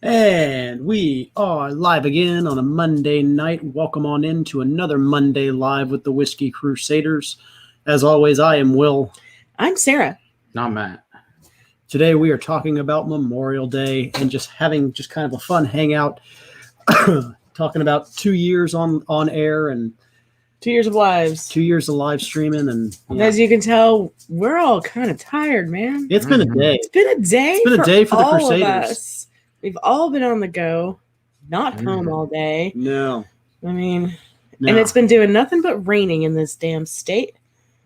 And we are live again on a Monday night. Welcome on in to another Monday Live with the Whiskey Crusaders. As always, I am Will. I'm Sarah. Not Matt. Today we are talking about Memorial Day and just having kind of a fun hangout, talking about 2 years on air and 2 years of lives. 2 years of live streaming. And as you can tell, we're all kind of tired, man. It's been a day. It's been a day. It's been a day for the all Crusaders. Of us. We've all been on the go, not home all day. No. I mean, and it's been doing nothing but raining in this damn state.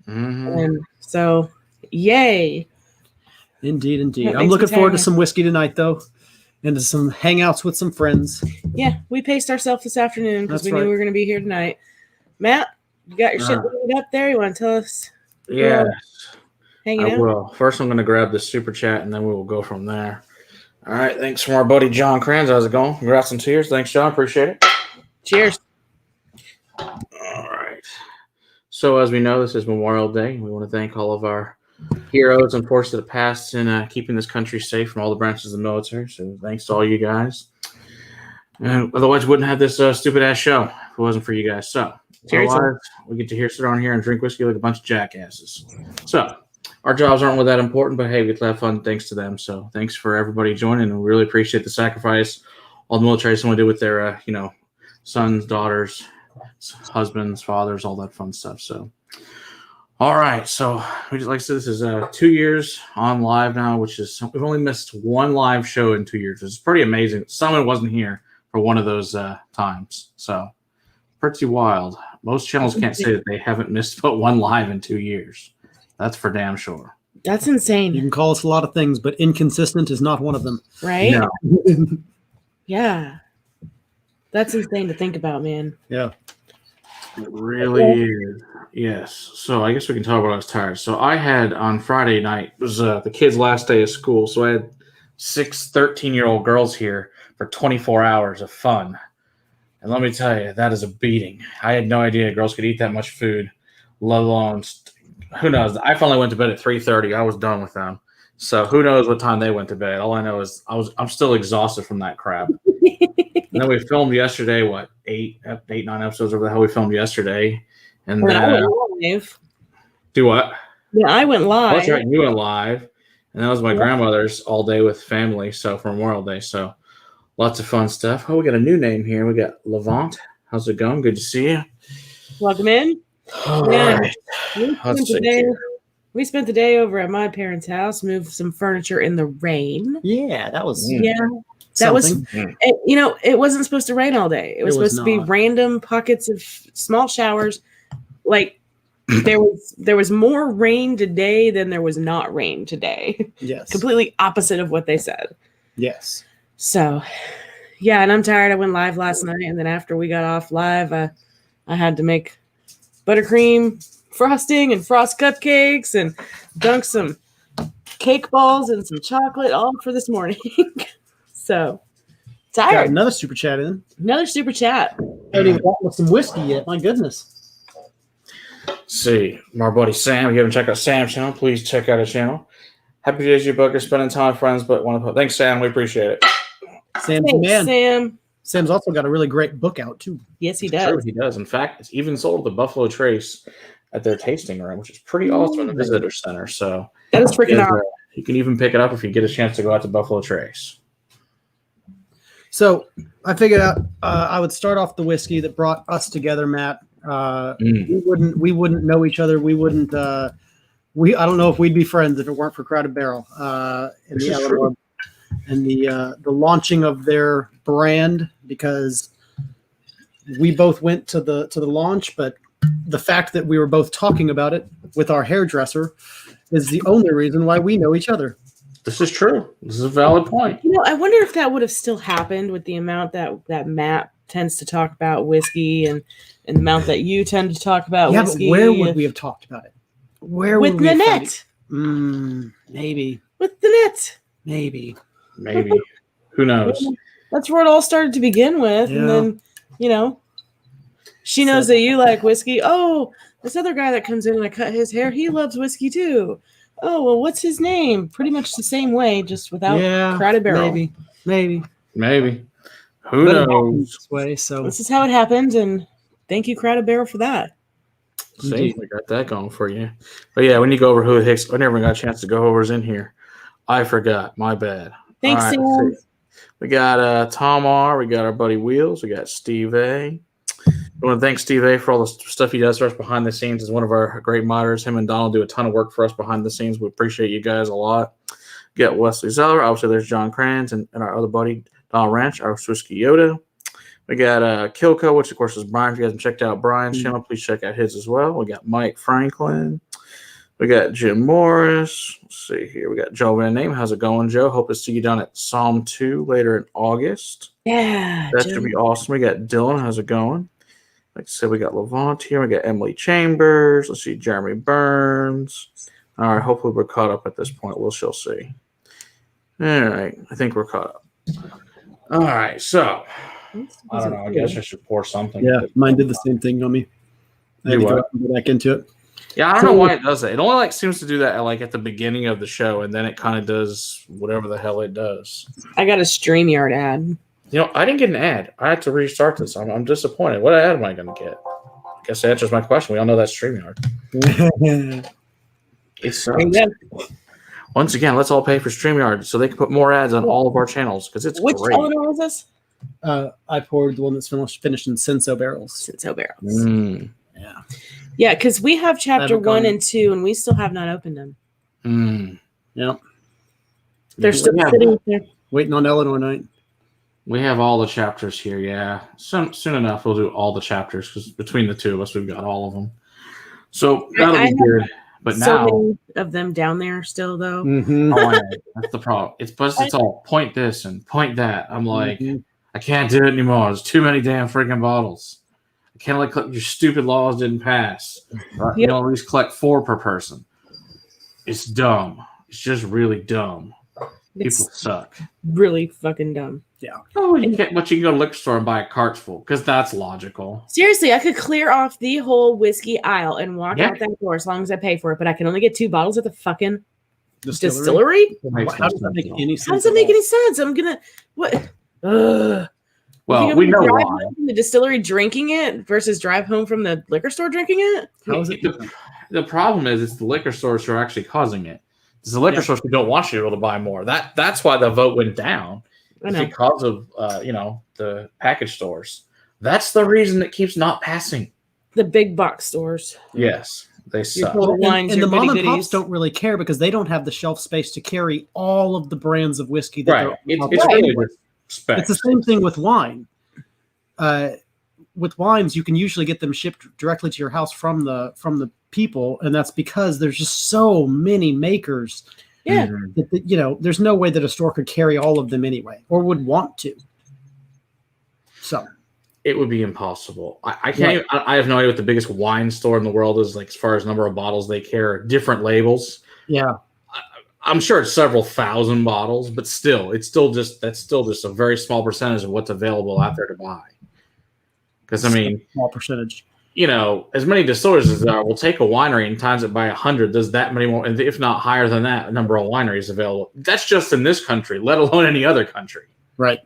And so, yay. Indeed. I'm looking forward to some whiskey tonight, though, and to some hangouts with some friends. Yeah, we paced ourselves this afternoon because we knew we were going to be here tonight. Matt, you got your shit loaded up there? You want to tell us? Yes, hanging out? Will. First, I'm going to grab the super chat, and then we will go from there. All right, thanks from our buddy Jon Krans. How's it going? Congrats on 2 years. Thanks, John. Appreciate it. Cheers. All right. So, as we know, this is Memorial Day. We want to thank all of our heroes and forces that passed in keeping this country safe from all the branches of the military. So, thanks to all you guys. And otherwise, we wouldn't have this stupid-ass show if it wasn't for you guys. So, otherwise, we get to sit around here and drink whiskey like a bunch of jackasses. So, our jobs aren't really that important, but hey, we get to have fun thanks to them. So thanks for everybody joining, and we really appreciate the sacrifice all the military someone did with their, sons, daughters, husbands, fathers, all that fun stuff. So, all right. So we just like I said, this is 2 years on live now, which is we've only missed one live show in 2 years. It's pretty amazing. Someone wasn't here for one of those times, so pretty wild. Most channels can't say that they haven't missed but one live in 2 years. That's for damn sure. That's insane. You can call us a lot of things, but inconsistent is not one of them. Right? No. Yeah. That's insane to think about, man. Yeah. It really is. Yes. So I guess we can talk about I was tired. So I had on Friday night, it was the kids' last day of school. So I had 6 13-year-old girls here for 24 hours of fun. And let me tell you, that is a beating. I had no idea girls could eat that much food, let alone who knows? I finally went to bed at 3:30. I was done with them. So who knows what time they went to bed? All I know is I'm still exhausted from that crap. And then we filmed yesterday. What 9 episodes of the hell we filmed yesterday? And then I went live. Do what? Yeah, I went live. Oh, that's right. You went live, and that was my grandmother's all day with family. So for Memorial Day, so lots of fun stuff. Oh, we got a new name here. We got Levant. How's it going? Good to see you. Welcome in. All right. We spent the day over at my parents' house, moved some furniture in the rain. Yeah, that was something. It wasn't supposed to rain all day. It was supposed to be random pockets of small showers. Like there was more rain today than there was not rain today. Yes. Completely opposite of what they said. Yes. So, yeah, and I'm tired. I went live last night, and then after we got off live, I had to make buttercream frosting and frost cupcakes and dunk some cake balls and some chocolate all for this morning. So tired. Got another super chat in. Another super chat. I haven't even gotten with some whiskey yet. My goodness. See, my buddy Sam. If you haven't checked out Sam's channel, please check out his channel. Happy days, you booker, spending time with friends, but want to. Thanks, Sam. We appreciate it. Sam's the man. Sam. Sam's also got a really great book out too. Yes, he does. True, he does. In fact, it's even sold at the Buffalo Trace at their tasting room, which is pretty awesome in the visitor center. So that is freaking awesome. You can even pick it up if you get a chance to go out to Buffalo Trace. So I figured out I would start off the whiskey that brought us together, Matt. We wouldn't know each other. We wouldn't. I don't know if we'd be friends if it weren't for Crowded Barrel in the Alabama. And the launching of their brand, because we both went to the launch, but the fact that we were both talking about it with our hairdresser is the only reason why we know each other. This is true. This is a valid point. I wonder if that would have still happened with the amount that Matt tends to talk about whiskey and the amount that you tend to talk about whiskey. But where would we have talked about it? Where with would we Nanette? Maybe. With Nanette. Maybe. Who knows? That's where it all started to begin with. Yeah. And then, she knows that you like whiskey. Oh, this other guy that comes in and I cut his hair, he loves whiskey too. Oh, well, what's his name? Pretty much the same way, just without Crowded Barrel. Maybe. Maybe. Who But it happened knows? this way, so This is how it happened, and thank you, Crowded Barrel, for that. See, Indeed. we got that going for you. But yeah, when you go over who the Hicks, I never got a chance to go over's in here. I forgot. My bad. Thanks, All right, Sam. let's see. We got Tom R. We got our buddy Wheels. We got Steve A. I want to thank Steve A. for all the stuff he does for us behind the scenes. He's one of our great modders. Him and Donald do a ton of work for us behind the scenes. We appreciate you guys a lot. We got Wesley Zeller. Obviously, there's Jon Krans and our other buddy, Donald Ranch, our Whiskey Yoda. We got Kilco, which, of course, is Brian. If you guys haven't checked out Brian's channel, please check out his as well. We got Mike Franklin. We got Jim Morris. Let's see here. We got Joe Van Name. How's it going, Joe? Hope to see you down at Psalm 2 later in August. Yeah. That's going to be awesome. We got Dylan. How's it going? Like I said, we got Levant here. We got Emily Chambers. Let's see, Jeremy Burns. All right, hopefully we're caught up at this point. We shall see. All right, I think we're caught up. All right, so I don't know. I guess I should pour something. yeah, mine did the same thing on me. I had to go back into it. Yeah, I don't know why it does that. It only seems to do that at the beginning of the show, and then it kind of does whatever the hell it does. I got a StreamYard ad. I didn't get an ad. I had to restart this. I'm disappointed. What ad am I going to get? I guess that answers my question. We all know that's StreamYard. It sucks. Once again, let's all pay for StreamYard so they can put more ads on all of our channels because it's Which great. Eleanor was this? I poured the one that's finished in Senso barrels. Senso barrels. Yeah. Yeah, because we have chapter haven't 1 gone- and 2, and we still have not opened them. Yep. They're still sitting there. Waiting on Eleanor night. We have all the chapters here, yeah. Soon enough, we'll do all the chapters because between the two of us, we've got all of them. So that'll be good. But so now, many of them down there still, though. Mm-hmm. oh, I know. That's the problem. It's all point this and point that. I'm like, I can't do it anymore. There's too many damn freaking bottles. I can't your stupid laws didn't pass. Right? Yep. At least collect 4 per person. It's dumb. It's just really dumb. It's People suck. really fucking dumb. Oh, but you can go to the liquor store and buy a cart full because that's logical. Seriously, I could clear off the whole whiskey aisle and walk out that door as long as I pay for it, but I can only get 2 bottles at the fucking distillery? How does that make any sense? How does that make any sense? I'm gonna what? Well, we know drive why. home from the distillery drinking it versus drive home from the liquor store drinking it. How is it different? The problem is it's the liquor stores who are actually causing it. It's the liquor stores who don't want you to be able to buy more. That's why the vote went down. I know. Because of the package stores. That's the reason it keeps not passing. The big box stores. Yes, they suck. Total Wines, And the your mom and goody-goodies. pops don't really care because they don't have the shelf space to carry all of the brands of whiskey. That Right. they're It's really just It's specs. the same thing with wine. With wines, you can usually get them shipped directly to your house from the people, and that's because there's just so many makers. Yeah. Mhm. That, there's no way that a store could carry all of them anyway, or would want to. So It would be impossible. I can't. Even, I have no idea what the biggest wine store in the world is, like as far as number of bottles they carry, different labels. yeah, I'm sure it's several thousand bottles, but still, that's still just a very small percentage of what's available out there to buy. Because I mean, small percentage. As many distillers as there are, we'll take a winery and times it by 100. There's that many more, if not higher than that, number of wineries available. That's just in this country, let alone any other country. Right.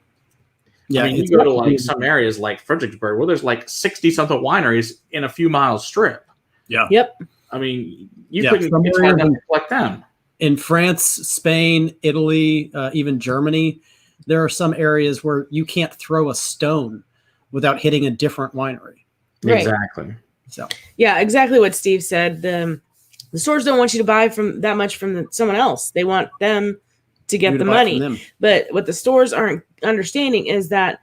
Yeah, I mean, you go to like some areas like Fredericksburg where there's like 60-something wineries in a few miles strip. Yeah. Yep. I mean, you Yeah, couldn't some get areas them like them. In France, Spain, Italy, even Germany, there are some areas where you can't throw a stone without hitting a different winery. Right. Exactly. So Yeah, exactly what Steve said. The stores don't want you to buy from that much from someone else. They want them to get you the buy money. from them. But what the stores aren't understanding is that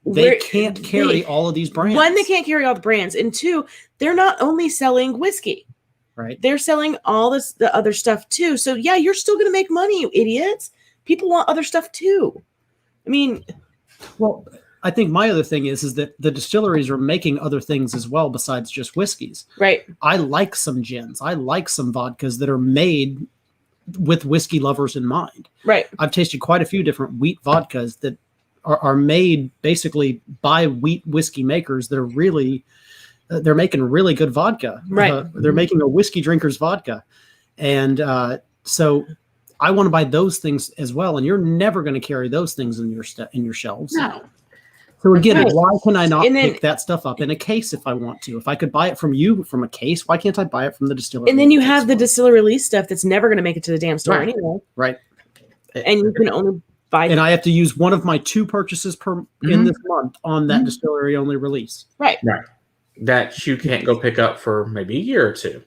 They can't carry all of these brands. One, they can't carry all the brands, and 2, they're not only selling whiskey. Right. They're selling all the other stuff too. So yeah, you're still going to make money, you idiots. People want other stuff too. I mean, Well, I think my other thing is that the distilleries are making other things as well besides just whiskeys. right. I like some gins. I like some vodkas that are made with whiskey lovers in mind. Right. I've tasted quite a few different wheat vodkas that are made basically by wheat whiskey makers that are really, they're making really good vodka. Right. They're making a whiskey drinker's vodka. And so I want to buy those things as well, and you're never going to carry those things in your shelves. No. So again, Right. why can I not And then- pick that stuff up in a case if I want to? If I could buy it from you from a case, why can't I buy it from the distillery? And then you have the distiller release stuff that's never going to make it to the damn store Right. anyway. right. And you can only buy. And I have to use one of my 2 purchases in this month on that distillery only release. Right. That you can't go pick up for maybe a year or 2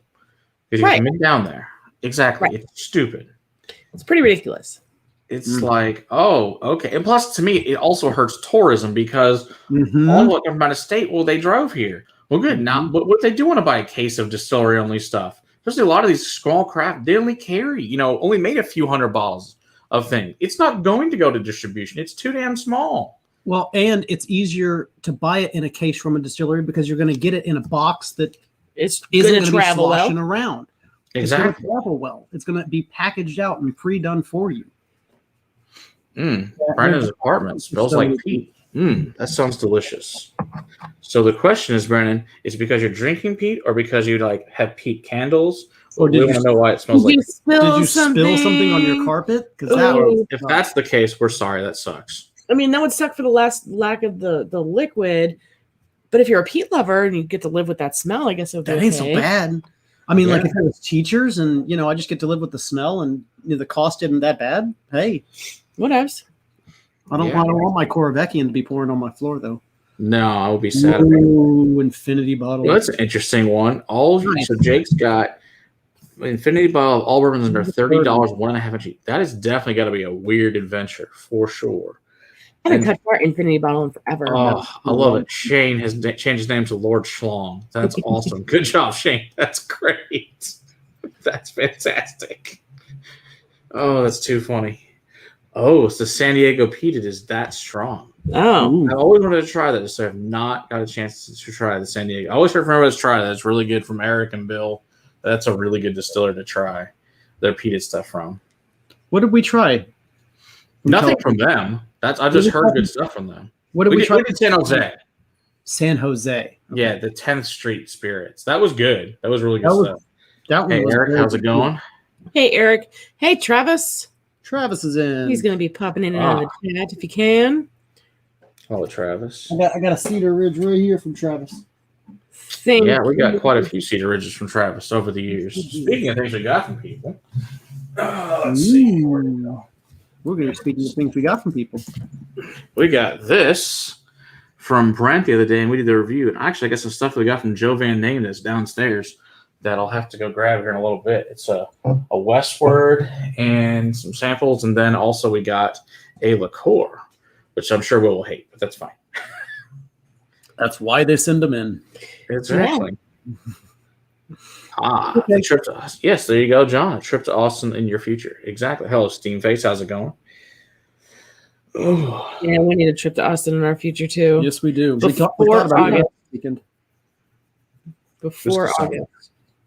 because you Right. haven't been down there. Exactly. Right. It's stupid. It's pretty ridiculous. It's like, oh, okay. And plus, to me, it also hurts tourism because all what come out of state, well, they drove here. Well, good. Now, but what they do want to buy a case of distillery only stuff. Especially a lot of these small craft, they only carry, only made a few hundred bottles of things. It's not going to go to distribution. It's too damn small. Well, and it's easier to buy it in a case from a distillery because you're going to get it in a box that It's isn't going going to to be travel sloshing well. around. It's going Exactly. to travel well. It's going to be packaged out and pre-done for you. Brandon's apartment smells like peat. That sounds delicious. So the question is, Brandon, is it because you're drinking peat or because you have peat candles? Or we want to know why it smells like You spill Did you spill something on your carpet? Because that Ooh. was, If that's the case, we're sorry. That sucks. I mean, that would suck for the lack of the liquid. But if you're a peat lover and you get to live with that smell, I guess it would be that ain't so okay. bad. I mean, like Yeah. if it was teachers and I just get to live with the smell and the cost isn't that bad. Hey, What else? I don't Yeah. want my Coravecchian to be pouring on my floor though. No, I would be sad. Ooh, infinity bottle. Well, that's an interesting one. So Jake's got infinity bottle of all bourbons under $30, 1.5 inch. That is definitely got to be a weird adventure for sure. I haven't touched our infinity bottle in forever. Oh, I love it. Shane has changed his name to Lord Schlong. That's awesome. Good job, Shane. That's great. That's fantastic. Oh, that's too funny. Oh, it's the San Diego peat. It is that strong. Oh. I always wanted to try that, so I have not got a chance to try the San Diego. I always heard from everybody to try that. It's really good from Eric and Bill. That's a really good distiller to try their peated stuff from. What did we try? Nothing from them. I've just heard good stuff from them. What did we try? We did San Jose. San Jose. Okay. Yeah, the 10th Street Spirits. That was good. That was really good That was- stuff. That one Hey, was Eric, very how's it good. going? Hey, Eric. Hey, Travis. Travis is in. He's going to be popping in and out of the chat if you can. Hello, Travis. I got a Cedar Ridge right here from Travis. Yeah, we got quite a few Cedar Ridges from Travis over the years. Speaking of things we got from people, let's see. Where did it go? We're going to be speaking of things we got from people. We got this from Brent the other day, and we did the review. And actually, I got some stuff we got from Joe Van Name that's downstairs that I'll have to go grab here in a little bit. It's a Westward and some samples, and then also we got a liqueur, which I'm sure Will hate, but that's fine. That's why they send them in. Exactly. Okay. A trip to us. Yes, there you go, John. A trip to Austin in your future. Exactly. Hello, Steamface. How's it going? Oh, Yeah, we need a trip to Austin in our future, too. Yes, we do. Before we thought about it August. last weekend. Before Just August.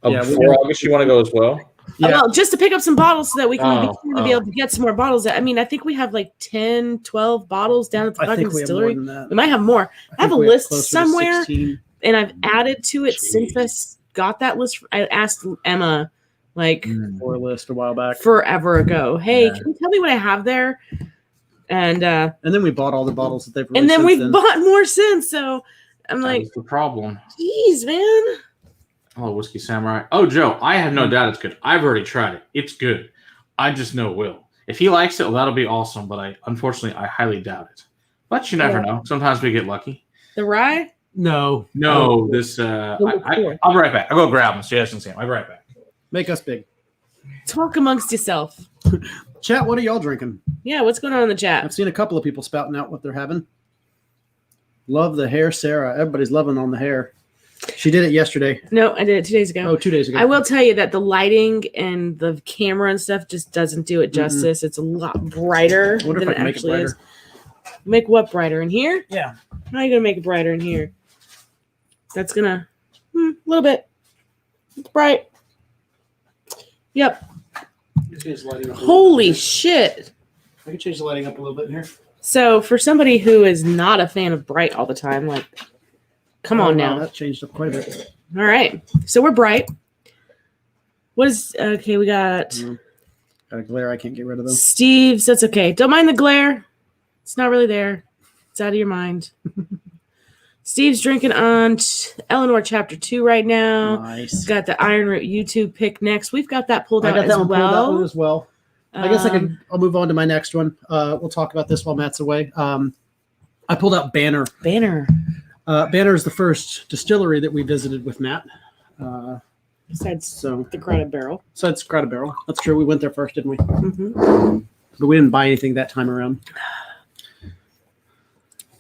Yeah, we before got- August, you want to go as well? Yeah. Well, just to pick up some bottles so that we can be Oh. able to get some more bottles. I mean, I think we have like 10, 12 bottles down at the I fucking think we have more distillery. than that. We might have more. I have a think we list closer to somewhere, 16. and I've added to it since I Jeez. got that list. I asked Emma like For a list a while back. forever ago, hey, Yeah. can you tell me what I have there? And And then we bought all the bottles that they've released and then since we've then. bought more since. So I'm like, That's the problem. geez, man. Hello, Whiskey Samurai. Oh, Joe, I have no doubt it's good. I've already tried it. It's good. I just know Will. If he likes it, well, that'll be awesome. But unfortunately, I highly doubt it. But you never know. Sometimes we get lucky. The rye. No. No, this. I'll be right back. I'll go grab them. So yes, and Sam. I'll be right back. Make us big. Talk amongst yourself. Chat, what are y'all drinking? Yeah, what's going on in the chat? I've seen a couple of people spouting out what they're having. Love the hair, Sarah. Everybody's loving on the hair. She did it yesterday. No, I did it 2 days ago. Oh, 2 days ago. I will tell you that the lighting and the camera and stuff just doesn't do it justice. It's a lot brighter I wonder than if I it can make it actually brighter. is. Make what brighter in here? Yeah. How are you gonna make it brighter in here? That's gonna a little bit. It's bright. Yep. Holy shit. I can change the lighting up a little bit in here. So for somebody who is not a fan of bright all the time, like, come on wow, now. That changed up quite a bit. All right. So we're bright. What is okay? We got Got a glare I can't get rid of, though. Steve's, that's okay. Don't mind the glare. It's not really there. It's out of your mind. Steve's drinking on Eleanor Chapter 2 right now. Nice. Got the Iron Root YouTube pick next. We've got that pulled out I got that one pulled out as well. I guess I'll move on to my next one. We'll talk about this while Matt's away. I pulled out Banner. Banner. Banner is the first distillery that we visited with Matt. Besides the Crowded Barrel. Besides Crowded Barrel. That's true. We went there first, didn't we? Mm-hmm. But we didn't buy anything that time around.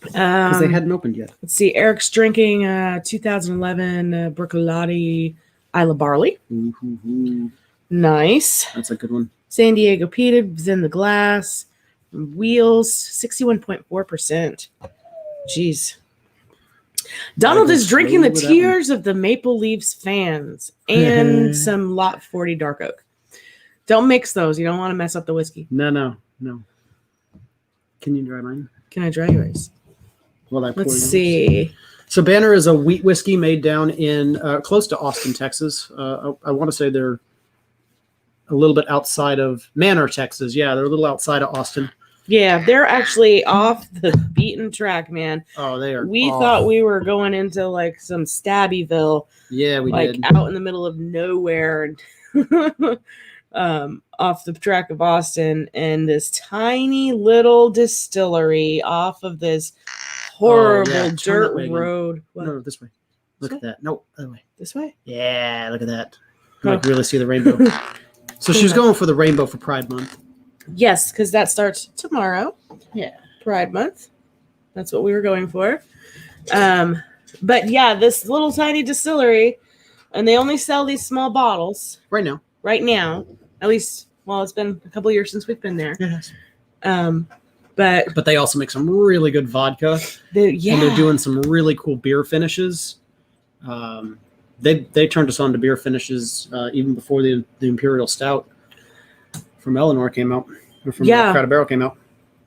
Because they hadn't opened yet. Let's see. Eric's drinking 2011 Bercolotti Isla Barley. Mm-hmm. Nice. That's a good one. San Diego peated within the glass. Wheels 61.4%. Jeez. Donald is drinking the tears of the Maple Leafs fans and some Lot 40 Dark Oak. Don't mix those. You don't want to mess up the whiskey. No. Can you dry mine? Can I dry yours? Let's see. So Banner is a wheat whiskey made down in close to Austin, Texas. I want to say they're a little bit outside of Manor, Texas. Yeah, they're a little outside of Austin. Yeah, they're actually off the beaten track, man. Oh, they are. We thought we were going into like some Stabbyville. Yeah, we like did. Out in the middle of nowhere, off the track of Austin, and this tiny little distillery off of this horrible dirt road. What? No, this way. Look at that. No, other way. This way? Yeah, look at that. You can really see the rainbow. So she's going for the rainbow for Pride Month. Yes, because that starts tomorrow. Yeah. Pride Month. That's what we were going for. But yeah, this little tiny distillery, and they only sell these small bottles. Right now. At least, well, it's been a couple years since we've been there. Yes. But they also make some really good vodka. And they're doing some really cool beer finishes. They turned us on to beer finishes even before the Imperial Stout from Eleanor came out, or from Crowded Barrel came out.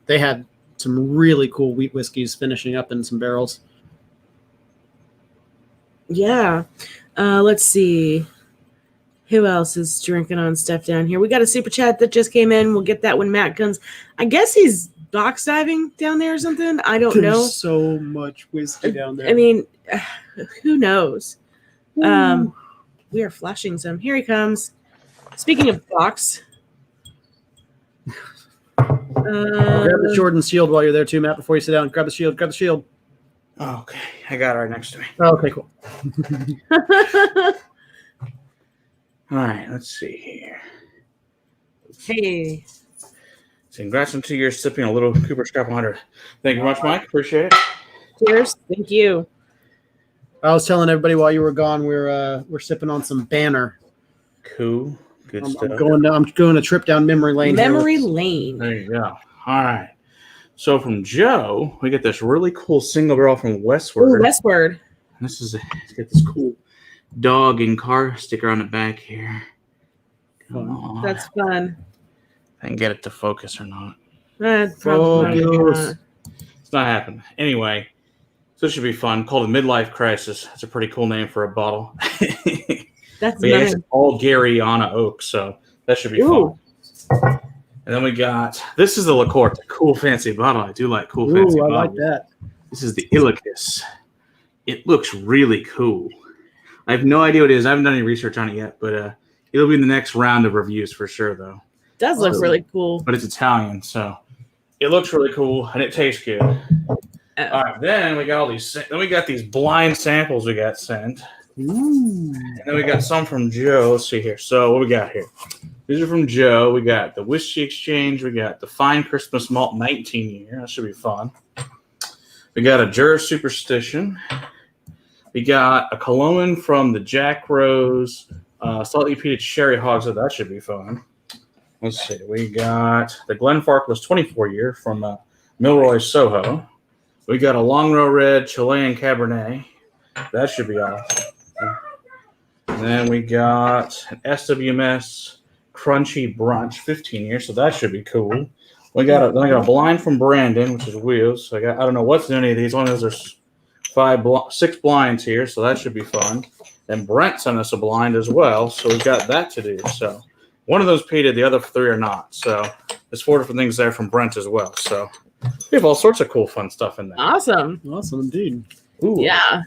They had some really cool wheat whiskeys finishing up in some barrels. Yeah. Let's see. Who else is drinking on stuff down here? We got a super chat that just came in. We'll get that when Matt comes. I guess he's box diving down there or something. I don't know. There's so much whiskey down there. I mean, who knows? We are flashing some. Here he comes. Speaking of box. Grab the Jordan shield while you're there too, Matt, before you sit down. Grab the shield. Oh, okay. I got it right next to me. Oh, okay, cool. All right, let's see here. Hey. So congrats on 2 years sipping a little Cooper Scrap 100. Thank you very much, Mike. Appreciate it. Cheers. Thank you. I was telling everybody while you were gone, we're sipping on some Banner. Cool. Good stuff. I'm going a trip down memory lane. Lane. There you go. All right. So from Joe, we get this really cool single barrel from Westward. Ooh, Westward. This is it's got this cool dog and car sticker on the back here. Come on. That's fun. I can get it to focus or not. Focus. It's not happening. Anyway, so this should be fun. Called a Midlife Crisis. That's a pretty cool name for a bottle. That's nice. It's all Garyana oak, so that should be fun. And then we got, this is the liqueur. It's a cool, fancy bottle. I do like cool, fancy bottles. I like that. This is the Illicus. It looks really cool. I have no idea what it is. I haven't done any research on it yet, but it'll be in the next round of reviews for sure, though. It does look really cool. But it's Italian, so it looks really cool, and it tastes good. All right, then we got all these. Then we got these blind samples we got sent. Ooh. And then we got some from Joe. Let's see here. So what we got here? These are from Joe. We got the Whiskey Exchange. We got the Fine Christmas Malt 19 year. That should be fun. We got a Jura Superstition. We got a Cologne from the Jack Rose slightly peated sherry hogs. So that should be fun. Let's see. We got the Glenfarclas 24 year from Milroy Soho. We got a Long Row Red Chilean Cabernet. That should be awesome. And then we got an SWMS Crunchy Brunch 15 years, so that should be cool. Then I got a blind from Brandon, which is Wheels. So I don't know what's in any of these. One of those there's 6 blinds here, so that should be fun. And Brent sent us a blind as well, so we've got that to do. So One of those peated, the other 3 are not. So there's 4 different things there from Brent as well. So we have all sorts of cool, fun stuff in there. Awesome. Awesome indeed. Ooh. Yeah.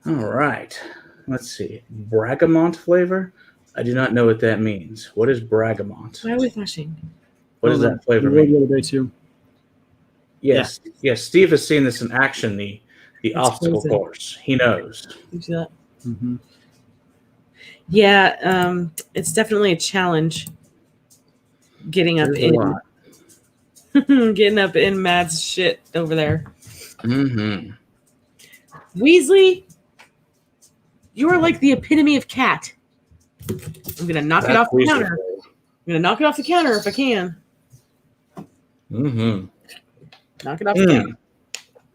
All right. Let's see. Bergamot flavor? I do not know what that means. What is bergamot? Why are we flashing? What does that flavor The mean? other day too. Yes. Yes. Steve has seen this in action, the It's obstacle frozen. course. He knows. You see that? Mm-hmm. Yeah, it's definitely a challenge getting up There's a lot. getting up in Matt's shit over there. Mm-hmm. Weasley, you are like the epitome of cat. I'm gonna knock it off the counter. I'm gonna knock it off the counter if I can. Mm-hmm. Knock it off the counter.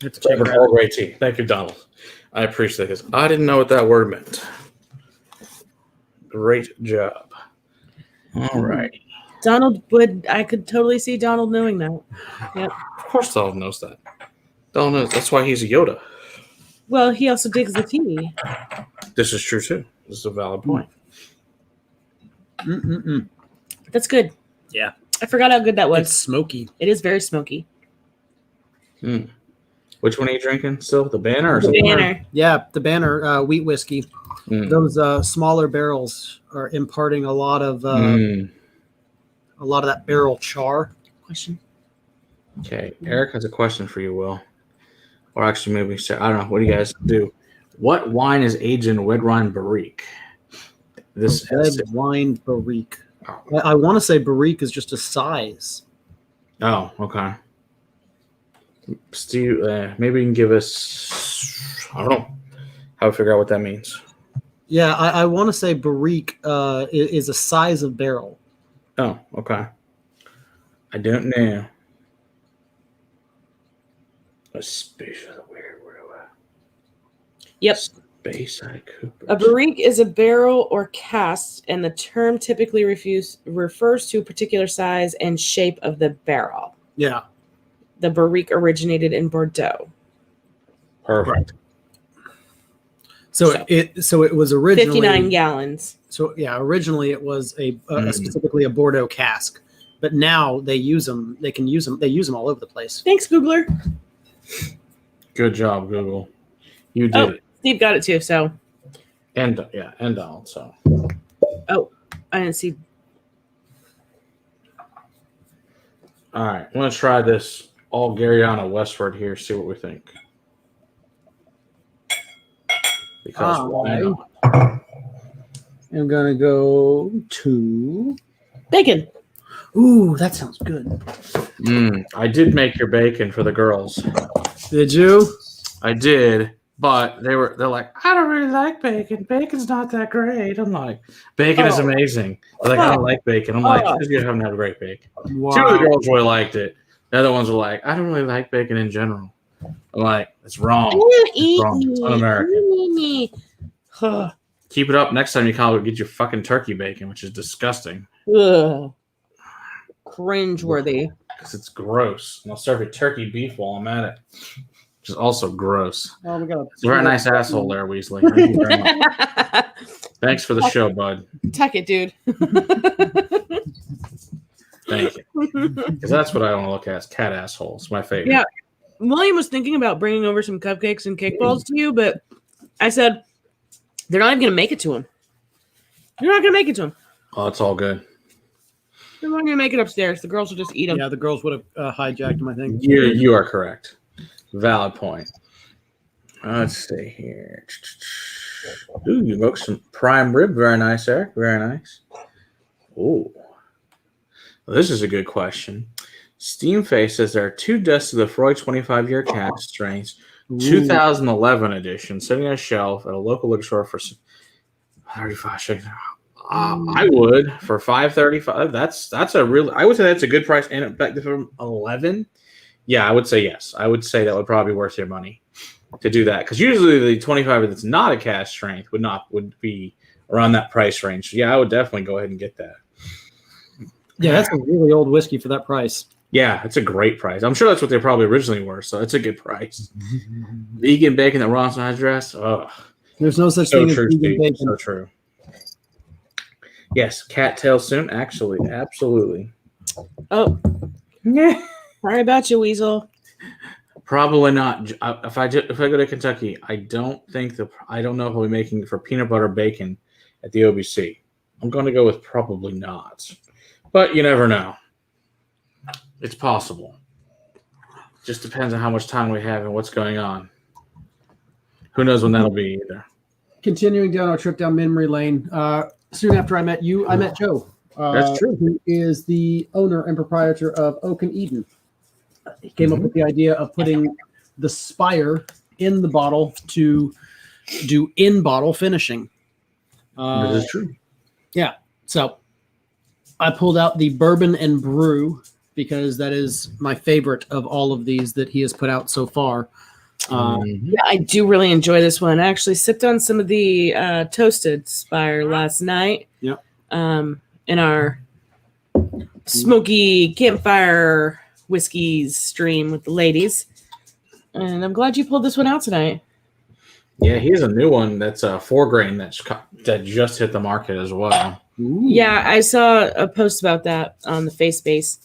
It's a Flavor all great tea. Thank you, Donald. I appreciate this. I didn't know what that word meant. Great job. All right. Donald I could totally see Donald knowing that. Yep. Of course Donald knows that. Donald knows. That's why he's a Yoda. Well, he also digs the tea. This is true, too. This is a valid point. Mm-mm-mm. That's good. Yeah. I forgot how good that was. It's smoky. It is very smoky. Mm. Which one are you drinking still? The Banner or The something? Banner. Yeah, the Banner wheat whiskey. Mm. Those smaller barrels are imparting a lot of that barrel char. Question. Okay. Eric has a question for you, Will. Or actually, maybe, I don't know. What do you guys do? What wine is aged in red wine barrique? This Red wine barrique. I want to say barrique is just a size. Oh, okay. Steve, maybe you can give us, I don't know, how to figure out what that means. Yeah, I want to say barrique is a size of barrel. Oh, okay. I don't know. A space is a weird word. Yep. Space I Cooper. A barrique is a barrel or cask, and the term typically refers to a particular size and shape of the barrel. Yeah. The barrique originated in Bordeaux. Perfect. So it was originally 59 gallons. So yeah, originally it was specifically a Bordeaux cask, but now they use them. They can use them. They use them all over the place. Thanks, Googler. Good job, Google. You did it. Steve got it too, so. And Donald. So. Oh, I didn't see. All right, I'm gonna try this all Garyana Westward here. See what we think. Because why not? I'm gonna go to Bacon. Ooh, that sounds good. I did make your bacon for the girls. Did you? I did, but they're like, I don't really like bacon. Bacon's not that great. I'm like, bacon is amazing. They're like, I don't like bacon. I'm like, you haven't had a great bacon. Wow. 2 of the girls really liked it. The other ones were like, I don't really like bacon in general. I'm like, it's wrong. It's wrong. It's un-American. Keep it up. Next time you come, get your fucking turkey bacon, which is disgusting. Ugh. Cringeworthy. Because it's gross. And I'll serve you turkey beef while I'm at it, which is also gross. Oh, we got It's a very nice asshole there, Weasley. Thank you very much. Thanks for the show, bud. Tuck it, dude. Thank you. Because that's what I want to look at as cat assholes. My favorite. Yeah. William was thinking about bringing over some cupcakes and cake balls to you, but I said, they're not even going to make it to him. You're not going to make it to him. Oh, it's all good. They're not going to make it upstairs. The girls will just eat them. Yeah, the girls would have hijacked them, I think. You are correct. Valid point. Let's see here. Ooh, you evoked some prime rib. Very nice, Eric. Very nice. Ooh. Well, this is a good question. Steamface says there are 2 discs of the Freud 25-year cask strengths, 2011 edition, sitting on a shelf at a local liquor store for 35 shekels. I would for $5.35. That's a real. I would say that's a good price. And back from 11, yeah, I would say yes. I would say that would probably be worth your money to do that, because usually the 25 that's not a cask strength would be around that price range. So yeah, I would definitely go ahead and get that. Yeah, that's a really old whiskey for that price. Yeah, it's a great price. I'm sure that's what they probably originally were, so it's a good price. Vegan bacon that Ronson has dressed. Oh, There's no such so thing true, as vegan Steve. bacon. So true. Yes, cattail soon. Actually, absolutely. Oh, sorry about you, Weasel. Probably not. If I go to Kentucky, I don't know if I'll be making it for peanut butter bacon at the OBC. I'm going to go with probably not, but you never know. It's possible. Just depends on how much time we have and what's going on. Who knows when that'll be either. Continuing down our trip down memory lane. Soon after I met you, I met Joe. That's true. Who is the owner and proprietor of Oak and Eden. He came up with the idea of putting the spire in the bottle to do in-bottle finishing. This is true. Yeah. So I pulled out the bourbon and brew because that is my favorite of all of these that he has put out so far. Yeah, I do really enjoy this one. I actually sipped on some of the toasted spire last night. Yep. In our smoky campfire whiskeys stream with the ladies. And I'm glad you pulled this one out tonight. Yeah, here's a new one that's a 4-grain that just hit the market as well. Ooh. Yeah, I saw a post about that on the face base.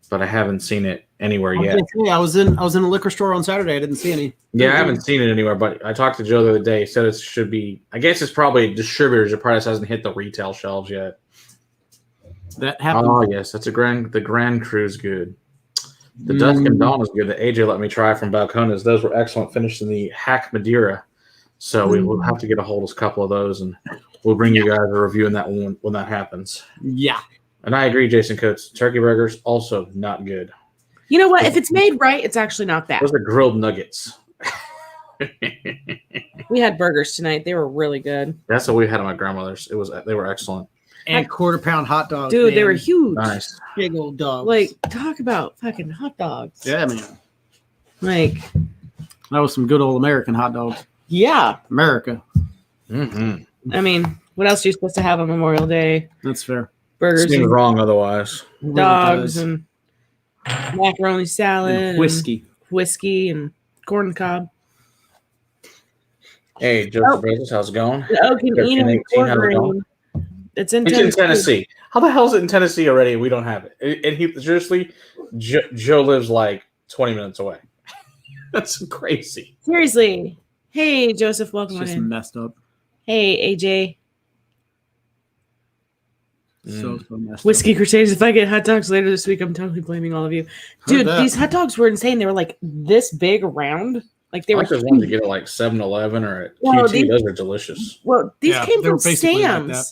But I haven't seen it anywhere yet. I was in a liquor store on Saturday. I didn't see any. Yeah, I haven't seen it anywhere, but I talked to Joe the other day. He said it should be, I guess it's probably distributors. It probably hasn't hit the retail shelves yet. That happened. Oh, yes. That's the Grand Cru's good. The Dusk and Dawn is good. The AJ let me try from Balcones. Those were excellent. Finished in the Hack Madeira. So we will have to get a hold of a couple of those, and we'll bring you guys a review in that one when that happens. Yeah. And I agree, Jason Coates. Turkey burgers, also not good. You know what? If it's made right, it's actually not bad. Those are grilled nuggets. We had burgers tonight. They were really good. That's what we had at my grandmother's. They were excellent. And quarter-pound hot dogs. Dude, man. they were huge. Nice. Big old dogs. Like, talk about fucking hot dogs. Yeah, man. Like, that was some good old American hot dogs. yeah. America. Mm-hmm. I mean, what else are you supposed to have on Memorial Day? That's fair. Burgers Seems and wrong otherwise. dogs and macaroni salad and whiskey and corn on the cob. Hey, Joseph Brothers, how's it going? The Oak and Eden 1318, how's it going? It's in It's in Tennessee. How the hell is it in Tennessee already? We don't have it. And he seriously, Joe lives like 20 minutes away. That's crazy. Seriously. Hey, Joseph, welcome It's just in. messed up. Hey, AJ. So messed Whiskey Crusaders. If I get hot dogs later this week, I'm totally blaming all of you. Dude, these hot dogs were insane. They were like this big around. Like they were. I just wanted to get it like 7-Eleven or at QT. Those are delicious. Well, these came from Sam's. Like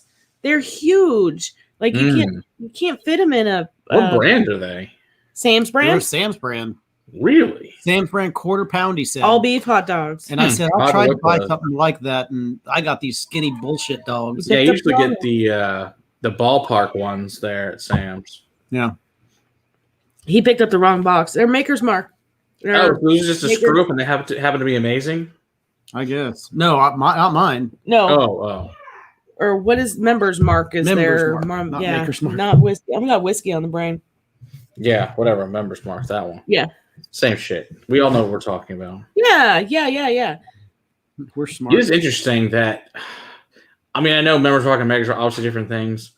they're huge. Like you can't fit them in a. What brand are they? Sam's brand. They're Sam's brand. Really? Sam's brand quarter-pound. He said all beef hot dogs. And I said I'll try to buy something like that, and I got these skinny bullshit dogs. Yeah, I usually get the ballpark ones there at Sam's. Yeah. He picked up the wrong box. They're Maker's Mark. Oh, it was just a screw up and they happen to be amazing? I guess. No, not mine. No. Oh. Or what is Members Mark? Is Members Mark, not Maker's Mark. Not whiskey. I've got whiskey on the brain. Yeah, whatever. Members Mark, that one. Yeah. Same shit. We all know what we're talking about. Yeah. We're smart. It is interesting that, I mean, I know Members Mark and Makers are obviously different things.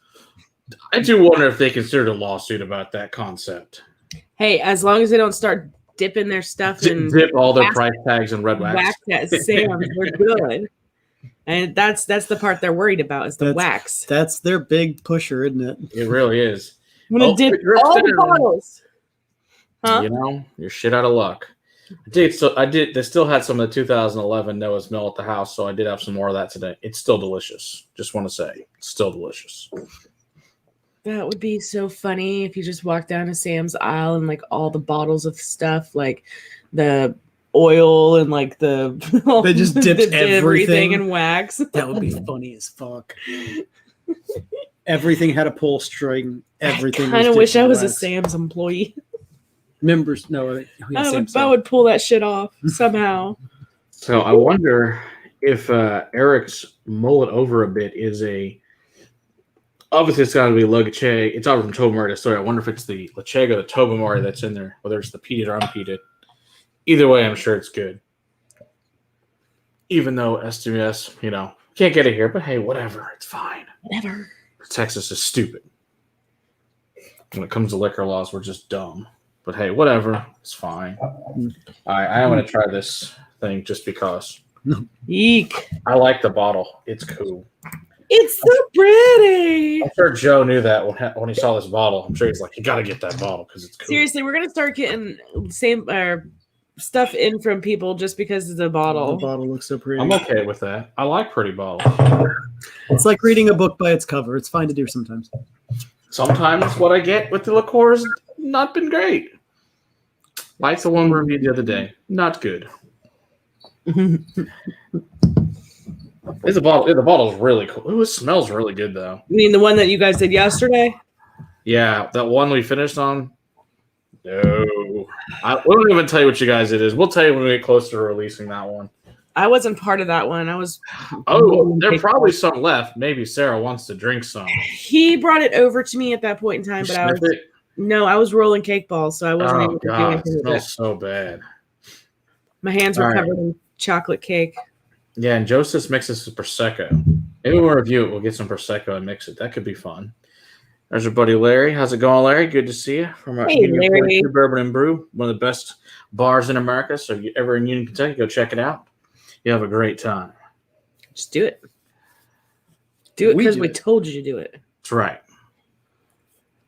I do wonder if they considered a lawsuit about that concept. Hey, as long as they don't start dipping their stuff in dip all their price tags in red wax. Wax at Sam's, we're good. And that's the part they're worried about is the wax. That's their big pusher, isn't it? It really is. I'm gonna dip all the bottles. Huh? You know, you're shit out of luck. They still had some of the 2011 Noah's Mill at the house, so I did have some more of that today. It's still delicious. Just want to say, it's still delicious. That would be so funny if you just walked down to Sam's aisle and like all the bottles of stuff, like the oil and like they just dipped everything in wax. That would be funny as fuck. Everything had a pull string. Everything. I kind of wish I was a Sam's employee. Members, no. I would pull that shit off somehow. So I wonder if Eric's mull it over a bit is obviously it's got to be Leche. It's out from Tobermory. Story. I wonder if it's the Leche or the Tobermory that's in there, whether it's the peated or unpeated. Either way, I'm sure it's good. Even though SWS, can't get it here, but hey, whatever, it's fine. Whatever. Texas is stupid. When it comes to liquor laws, we're just dumb. But hey, whatever. It's fine. All right, I am going to try this thing just because. Eek. I like the bottle. It's cool. It's so pretty. I'm sure Joe knew that when he saw this bottle. I'm sure he's like, you got to get that bottle because it's cool. Seriously, we're gonna start getting stuff in from people just because of the bottle. The bottle looks so pretty. I'm okay with that. I like pretty bottles. It's like reading a book by its cover. It's fine to do sometimes. Sometimes what I get with the liqueur has not been great. Like the one we reviewed the other day. Not good. The bottle's really cool. Ooh, it smells really good, though. You mean the one that you guys did yesterday? Yeah, that one we finished on. No. We don't even tell you what you guys it is. We'll tell you when we get closer to releasing that one. I wasn't part of that one. I was. Oh, there's probably some left. Maybe Sarah wants to drink some. He brought it over to me at that point in time, but I was rolling cake balls, so I wasn't able to do anything it with it. smells so bad. My hands were covered in chocolate cake. Yeah, and Joseph mixes with Prosecco. Maybe when we review it, we'll get some Prosecco and mix it. That could be fun. There's our buddy Larry. How's it going, Larry? Good to see you. From Larry. Bourbon and Brew, one of the best bars in America. So if you're ever in Union, Kentucky, go check it out. You have a great time. Just do it. Do it because we told you to do it. That's right.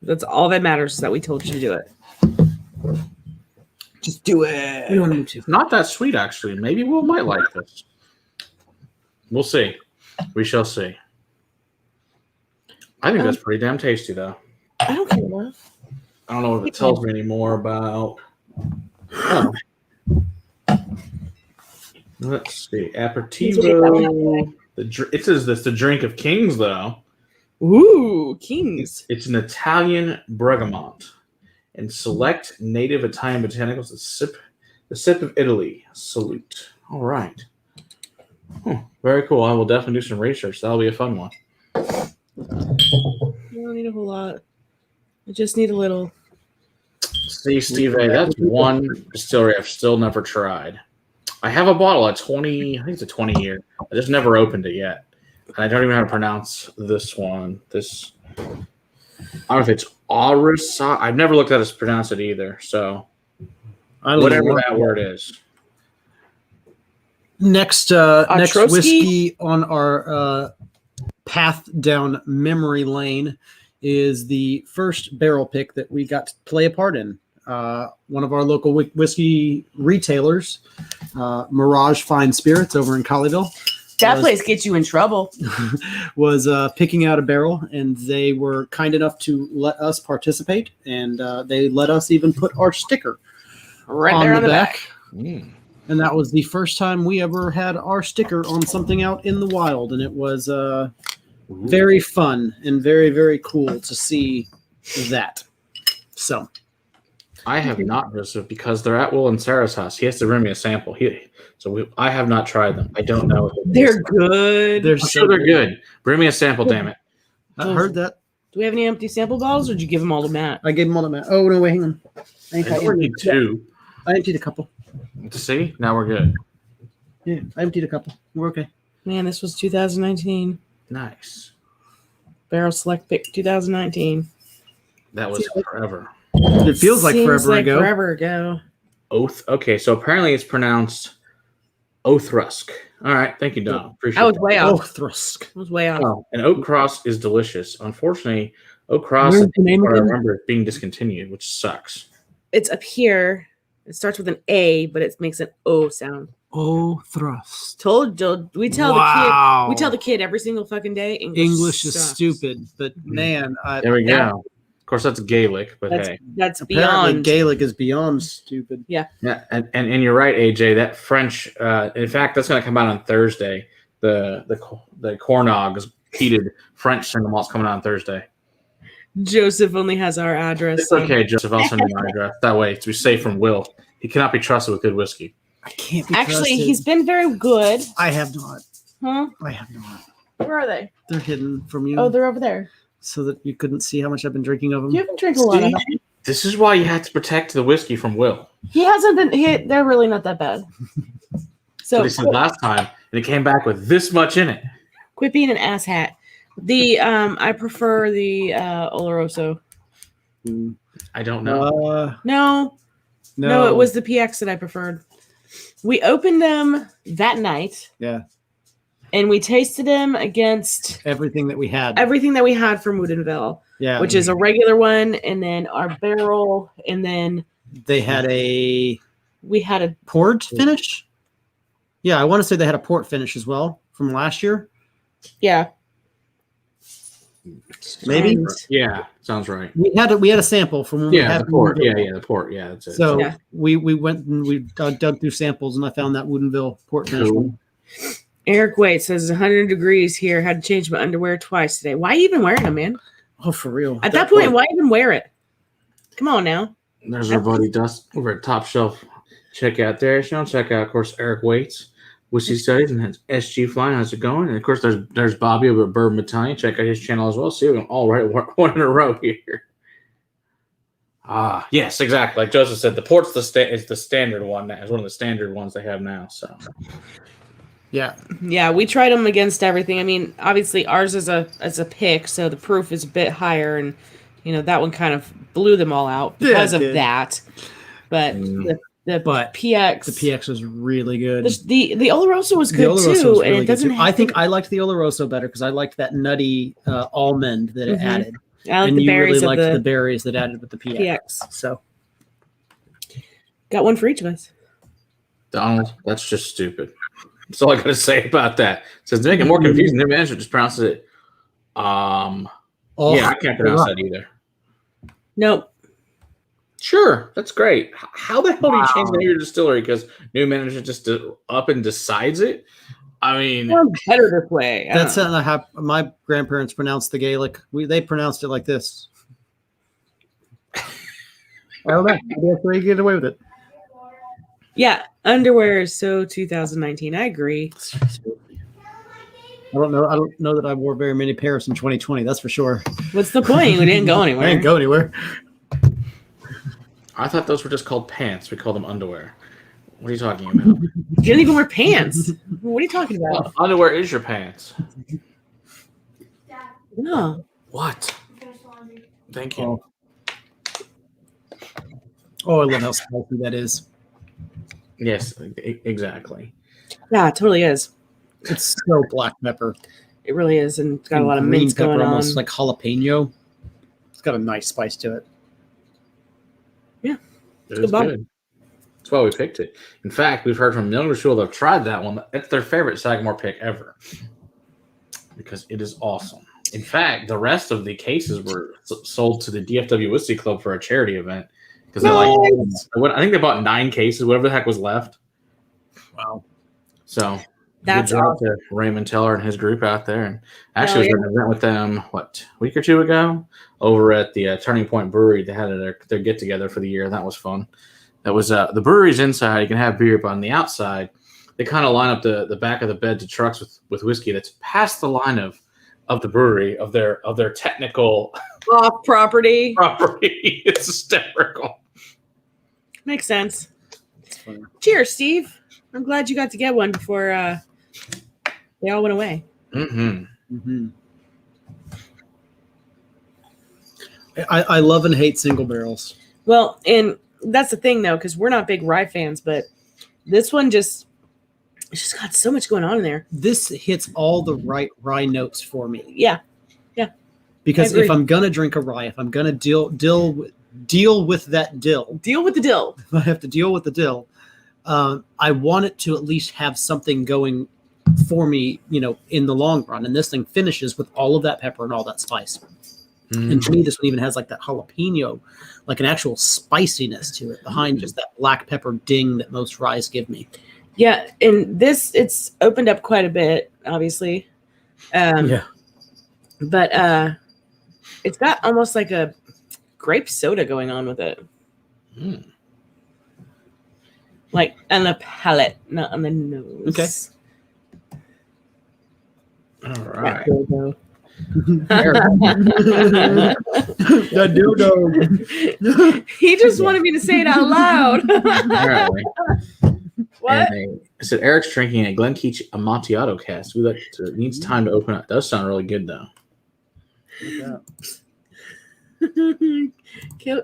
That's all that matters is that we told you to do it. Just do it. We don't need to. Not that sweet, actually. Maybe we might like this. We'll see. We shall see. I think that's pretty damn tasty, though. I don't care enough. I don't know if it tells me any more about. Oh. Let's see. Aperitivo. It says this the drink of kings, though. Ooh, kings. It's an Italian bergamot and select native Italian botanicals. The sip of Italy. Salute. All right. Very cool. I will definitely do some research. That'll be a fun one. I don't need a whole lot. I just need a little. See, Steve, that's one distillery I've still never tried. I have a bottle at 20, I think it's a 20 year. I just never opened it yet. And I don't even know how to pronounce this one. I don't know if it's Arisa. I've never looked at it to pronounce it either. So whatever that word is. Next whiskey on our path down memory lane is the first barrel pick that we got to play a part in. One of our local whiskey retailers, Mirage Fine Spirits over in Colleyville. That place gets you in trouble. Was picking out a barrel, and they were kind enough to let us participate, and they let us even put our sticker right there on the back. And that was the first time we ever had our sticker on something out in the wild, and it was very fun and very, very cool to see that. So I have not, Joseph, because they're at Will and Sarah's house. He has to bring me a sample. I have not tried them. I don't know. They're good. They're good. Bring me a sample, damn it. I heard that. Do we have any empty sample bottles, or did you give them all to Matt? I gave them all to Matt. Oh, no, wait, hang on. I need two. I emptied a couple. See? Now we're good. Yeah, I emptied a couple. We're okay. Man, this was 2019. Nice. Barrel Select Pick 2019. That was forever. It feels like forever ago. Forever ago. Oath. Okay, so apparently it's pronounced Oathrusk. All right, thank you, Don. Appreciate I was way off. Oathrusk. I was way off. Oh, and Oak Cross is delicious. Unfortunately, Oak Cross, I remember it being discontinued, which sucks. It's up here. It starts with an A, but it makes an O sound. Oathrusk. We tell the kid every single fucking day. English is stupid, but man, there we go. Of course, that's Gaelic, but that's apparently beyond. Gaelic is beyond stupid. Yeah. And you're right, AJ. That French. In fact, that's going to come out on Thursday. The Cornog's heated French single malt's coming out on Thursday. Joseph only has our address. It's okay, Joseph. I'll send you my address. That way, to be safe from Will. He cannot be trusted with good whiskey. I can't be Actually, trusted. he's been very good. I have not. Huh? I have not. Where are they? They're hidden from you. Oh, they're over there. So that you couldn't see how much I've been drinking of them. You haven't drank a lot of them. This is why you have to protect the whiskey from Will. He hasn't been. They're really not that bad. So he said last time, and it came back with this much in it. Quit being an asshat. I prefer the Oloroso. I don't know. No, it was the PX that I preferred. We opened them that night. Yeah. And we tasted them against everything that we had. Everything that we had from Woodinville. Yeah. Which is a regular one, and then our barrel, and then we had a port finish. Yeah, I want to say they had a port finish as well from last year. Yeah. Maybe. Yeah, sounds right. We had a sample from when we had the port. The port. Yeah, that's it. So we went and we dug through samples, and I found that Woodinville port finish one. Eric Waite says 100 degrees here. Had to change my underwear twice today. Why are you even wearing them, man? Oh, for real. At that point, why even wear it? Come on now. There's our buddy Dust over at Top Shelf. Check out there. Check out, of course, Eric Waite's Whiskey Studies and that's SG Flying. How's it going? And of course, there's Bobby over at Bourbon Battalion. Check out his channel as well. See, we can all right one in a row here. Yes, exactly. Like Joseph said, the port's is the standard one. That is one of the standard ones they have now. So. Yeah, we tried them against everything. I mean, obviously ours is a pick, so the proof is a bit higher, and that one kind of blew them all out because of that. But the PX, the PX was really good. The Oloroso was good too, and it doesn't. I think I liked the Oloroso better because I liked that nutty almond that it added. I like the berries. Really liked the berries that added with the PX. So, got one for each of us. Donald, that's just stupid. That's all I got to say about that. It says to make it more confusing, the manager just pronounces it. I can't pronounce that either. Nope. Sure, that's great. How the hell do you change the name of your distillery? Because new manager just up and decides it? I mean, better this way. That's how my grandparents pronounced the Gaelic. They pronounced it like this. I don't know. That's where you get away with it. Yeah, underwear is so 2019. I agree. I don't know that I wore very many pairs in 2020. That's for sure. What's the point? We didn't go anywhere. I didn't go anywhere. I thought those were just called pants. We called them underwear. What are you talking about? You didn't even wear pants. What are you talking about? Well, underwear is your pants. No. What? Thank you. Oh, I love how spicy that is. Yes, exactly. Yeah, it totally is. It's so black pepper. It really is, and it's got a lot of mint going on. Almost like jalapeno. It's got a nice spice to it. Yeah, it is good. That's why we picked it. In fact, we've heard from younger people that have tried that one. It's their favorite Sagamore pick ever because it is awesome. In fact, the rest of the cases were sold to the DFW Whiskey Club for a charity event. Because I think they bought 9 cases, whatever the heck was left. Wow. So that's good job to Raymond Teller and his group out there. And actually, I was at an event with them, a week or two ago, over at the Turning Point Brewery. They had their get together for the year. That was fun. That was the brewery's inside. You can have beer, but on the outside, they kind of line up the back of the bed to trucks with whiskey that's past the line of the brewery of their technical off property. It's hysterical. Makes sense. Cheers, Steve. I'm glad you got to get one before they all went away. I love and hate single barrels. Well, and that's the thing though, because we're not big rye fans, but this one it's just got so much going on in there. This hits all the right rye notes for me. Yeah. Because if I'm gonna drink a rye, if I'm gonna deal with that dill. Deal with the dill. If I have to deal with the dill, I want it to at least have something going for me, in the long run. And this thing finishes with all of that pepper and all that spice. And to me, this one even has like that jalapeno, like an actual spiciness to it behind just that black pepper ding that most ryes give me. Yeah, and it's opened up quite a bit, obviously. But it's got almost like a grape soda going on with it. Like on the palate, not on the nose. Okay. All right. The dildo. He just wanted me to say it out loud. Apparently. What? I said Eric's drinking a Glenkeach Amontillado cast. It needs time to open up. It does sound really good though.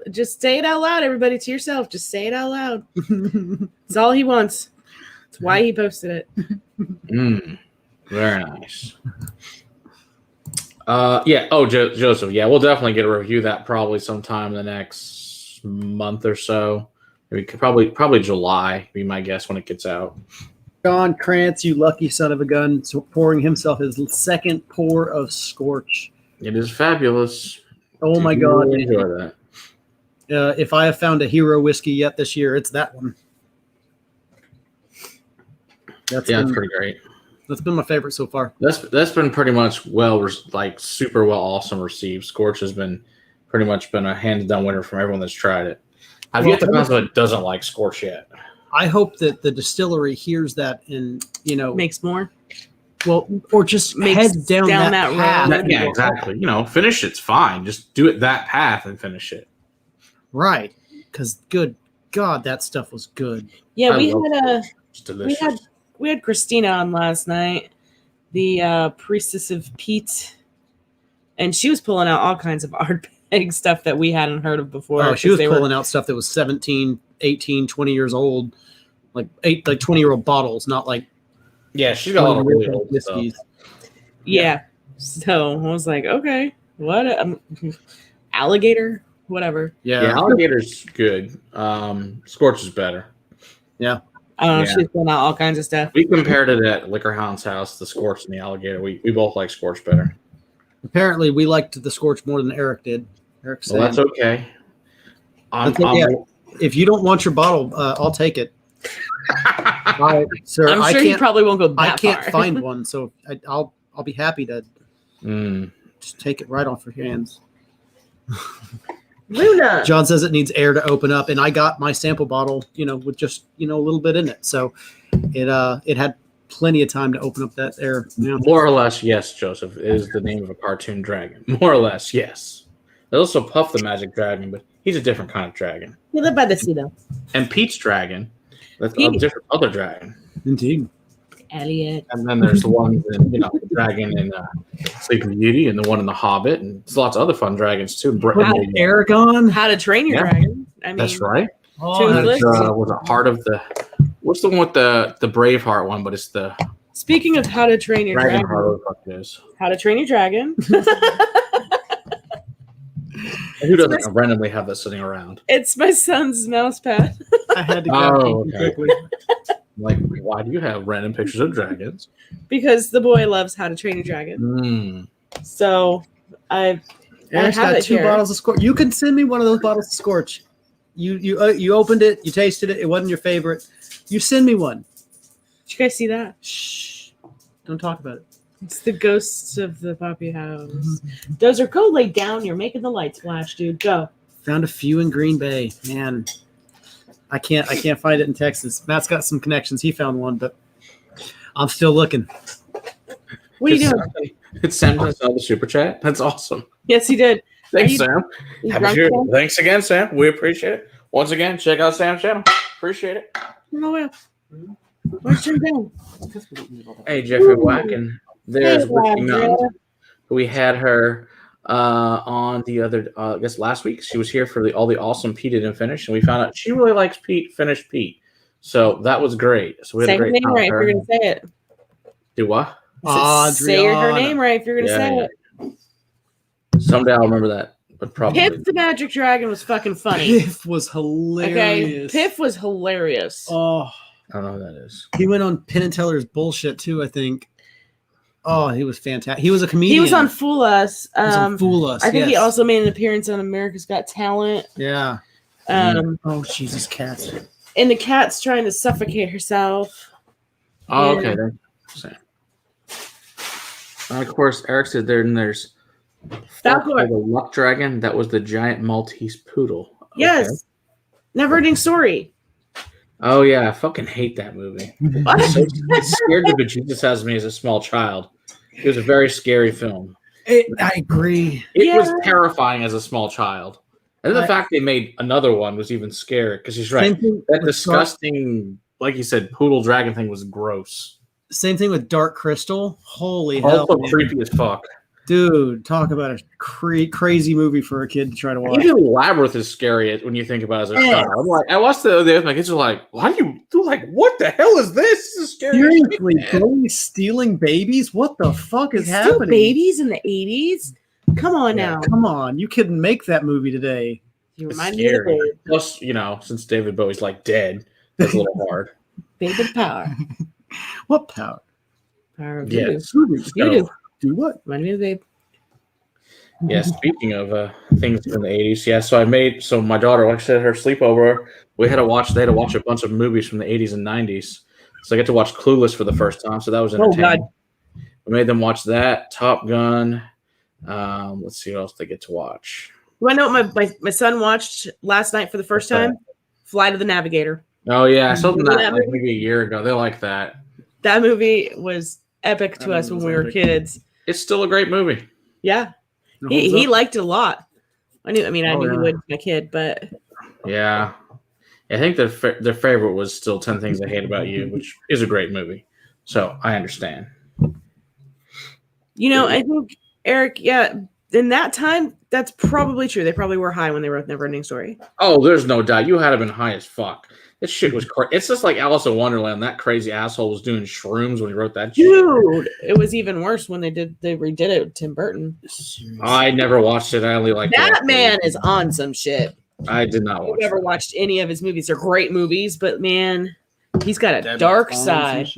Just say it out loud, everybody, to yourself. Just say it out loud. It's all he wants. It's why he posted it. Very nice. Yeah. Oh, Joseph. Yeah, we'll definitely get a review of that probably sometime in the next month or so. Maybe probably July. Be my guess when it gets out. Jon Krans, you lucky son of a gun, so pouring himself his second pour of Scorch. It is fabulous. Oh my God! Really enjoy that. If I have found a hero whiskey yet this year, it's that one. It's pretty great. That's been my favorite so far. That's been pretty much super well, awesome received. Scorch has been pretty much been a hands down winner from everyone that's tried it. I've yet to find someone that doesn't like Scorch yet. I hope that the distillery hears that and makes more. Well, or just heads down that path. road. Yeah, exactly. Finish it's fine. Just do it that path and finish it. Right, because good God, that stuff was good. Yeah, we had Christina on last night, the priestess of Pete, and she was pulling out all kinds of art bag stuff that we hadn't heard of before. Oh, she was pulling out stuff that was 17, 18, 20 years old, like 20-year-old bottles, not like she's got a lot of really old whiskeys. Yeah, so I was like, okay, what alligator, whatever. Yeah, alligator's good. Scorch is better. Yeah. I don't know. She's pulling out all kinds of stuff. We compared it at Liquor Hound's house, the Scorch and the alligator. We both like Scorch better. Apparently, we liked the Scorch more than Eric did. Eric said, that's okay. If you don't want your bottle, I'll take it. Sir, I'm sure you probably won't go that I can't far. find one, so I'll be happy to just take it right off your hands. Luna. John says it needs air to open up, and I got my sample bottle, with just a little bit in it, so it had plenty of time to open up that air. More or less, yes. Joseph is the name of a cartoon dragon. More or less, yes. They also Puff the Magic Dragon, but he's a different kind of dragon. You live by the sea, though. And Pete's dragon, that's a different other dragon. Indeed. Elliot. And then there's the ones in, the dragon in Sleeping Beauty, and the one in The Hobbit, and there's lots of other fun dragons too. Aragon. How to Train Your Dragon. I mean, that's right. Toothless. Was it Heart of the? What's the one with the Braveheart one? But it's the. Speaking of How to Train Your Dragon. How to Train Your Dragon. Who doesn't randomly have that sitting around? It's my son's mouse pad. I had to go quickly. Like, why do you have random pictures of dragons? Because the boy loves How to Train Your Dragon. So Eric's got 2 bottles of Scorch. You can send me one of those bottles of Scorch. You opened it, you tasted it, it wasn't your favorite. You send me one. Did you guys see that? Shh. Don't talk about it. It's the ghosts of the Poppy House. Those are go lay down. You're making the lights flash, dude. Go. Found a few in Green Bay. Man, I can't find it in Texas. Matt's got some connections. He found one, but I'm still looking. What are you doing? It's Sam just saw the super chat. That's awesome. Yes, he did. Thanks, Sam. Thanks again, Sam. We appreciate it. Once again, check out Sam's channel. Appreciate it. No way. Where's Jim down? Hey, Jeffrey Wacken. There's Whiskey Mountain. We had her on the other, I guess last week. She was here for all the awesome Pete and finish, and we found out she really likes finished Pete. So that was great. So we had say a great her name right if you're going to say it. Do what? Say her name right if you're going to say it. Someday I'll remember that. But probably. Piff the Magic Dragon was fucking funny. Piff was hilarious. Okay, Piff was hilarious. Oh, I don't know who that is. He went on Penn and Teller's bullshit too, I think. Oh, he was fantastic. He was a comedian. He was on Fool Us. Fool Us. I think he also made an appearance on America's Got Talent. Yeah. Oh, Jesus, cats. And the cat's trying to suffocate herself. Oh, okay. And of course, Eric said there's the Luck Dragon. That was the giant Maltese poodle. Okay. Yes. Never-ending story. Oh, yeah. I fucking hate that movie. It scared the bejesus out of me as a small child. It was a very scary film. I agree. It was terrifying as a small child. And then the fact they made another one was even scarier because he's right. That disgusting, like you said, poodle dragon thing was gross. Same thing with Dark Crystal. Holy hell. Also creepy as fuck. Dude, talk about a crazy movie for a kid to try to watch. Even Labyrinth is scary when you think about it as a child. I'm like, I watched the other day with my kids. Are like, why do you do like? What the hell is this? This is scary. Seriously, Chloe stealing babies? What the fuck is Still happening? babies in the 80s? Come on now. Come on, you couldn't make that movie today. You It's remind me of the scary. Babe. Plus, since David Bowie's like dead, that's a little hard. Babe of power. What power? Power of Yes. voodoo. Voodoo. Do what? Remind me of the Babe. Yeah, speaking of things from the 80s, so my daughter, like I said, her sleepover, they had to watch a bunch of movies from the 80s and 90s. So I got to watch Clueless for the first time, so that was entertaining. God. We made them watch that, Top Gun. Let's see what else they get to watch. You want to know what my son watched last night for the first time? Flight of the Navigator. Oh, yeah, I saw them Remember that movie? maybe a year ago. They like that. That movie was epic to us when we were kids. It's still a great movie. Yeah. He liked it a lot. I knew he would, my kid, but Yeah. I think their favorite was still 10 Things I Hate About You, which is a great movie. So I understand. I think, Eric, in that time, that's probably true. They probably were high when they wrote Neverending Story. Oh, there's no doubt. You had to been high as fuck. This shit was crazy. It's just like Alice in Wonderland. That crazy asshole was doing shrooms when he wrote that shit. Dude, it was even worse when they redid it with Tim Burton. I never watched it. I only like that man is on some shit. I did not watch I've never watched any of his movies. They're great movies, but man, he's got a dark side.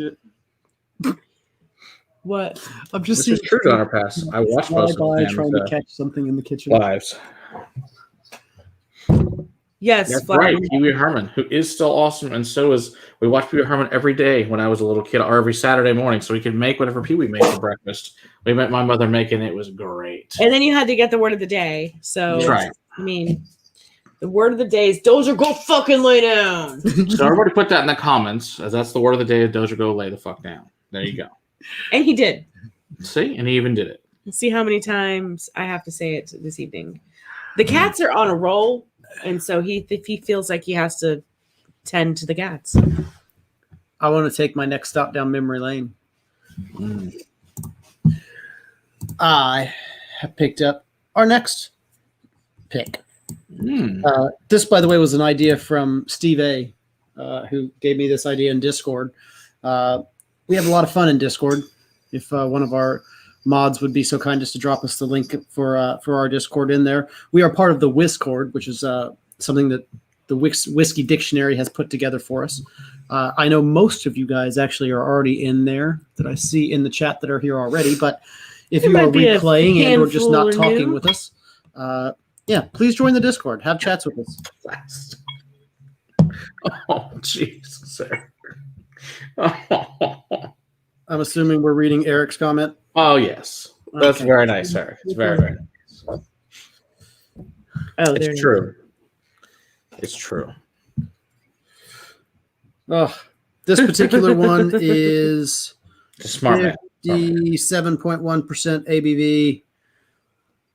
What? I'm just This is true, Donner Pass. I watched most of them. Trying to catch something in the kitchen. Lives. Yes, That's right. Pee Wee Herman, who is still awesome, and so is. We watched Pee Wee Herman every day when I was a little kid, or every Saturday morning, so we could make whatever Pee Wee made for breakfast. We met my mother making it. It was great. And then you had to get the word of the day. So, That's right. I mean, the word of the day is Dozer, go fucking lay down. So everybody put that in the comments, as that's the word of the day. Dozer, go lay the fuck down. There you go. And he did. See, and he even did it. See how many times I have to say it this evening. The cats are on a roll, and so if he feels like he has to tend to the cats. I want to take my next stop down memory lane. I have picked up our next pick. This, by the way, was an idea from Steve A., who gave me this idea in Discord. We have a lot of fun in Discord. If one of our mods would be so kind as to drop us the link for our Discord in there. We are part of the Whiskcord, which is something that the Whiskey Dictionary has put together for us. I know most of you guys actually are already in there that I see in the chat that are here already, but if you are replaying and or just not talking with us, please join the Discord. Have chats with us. Oh, Jesus, sir. I'm assuming we're reading Eric's comment. Oh, yes. That's very nice, Eric. It's very, very nice. Oh, it's true. It's true. Oh, this particular one is smart man. 57.1%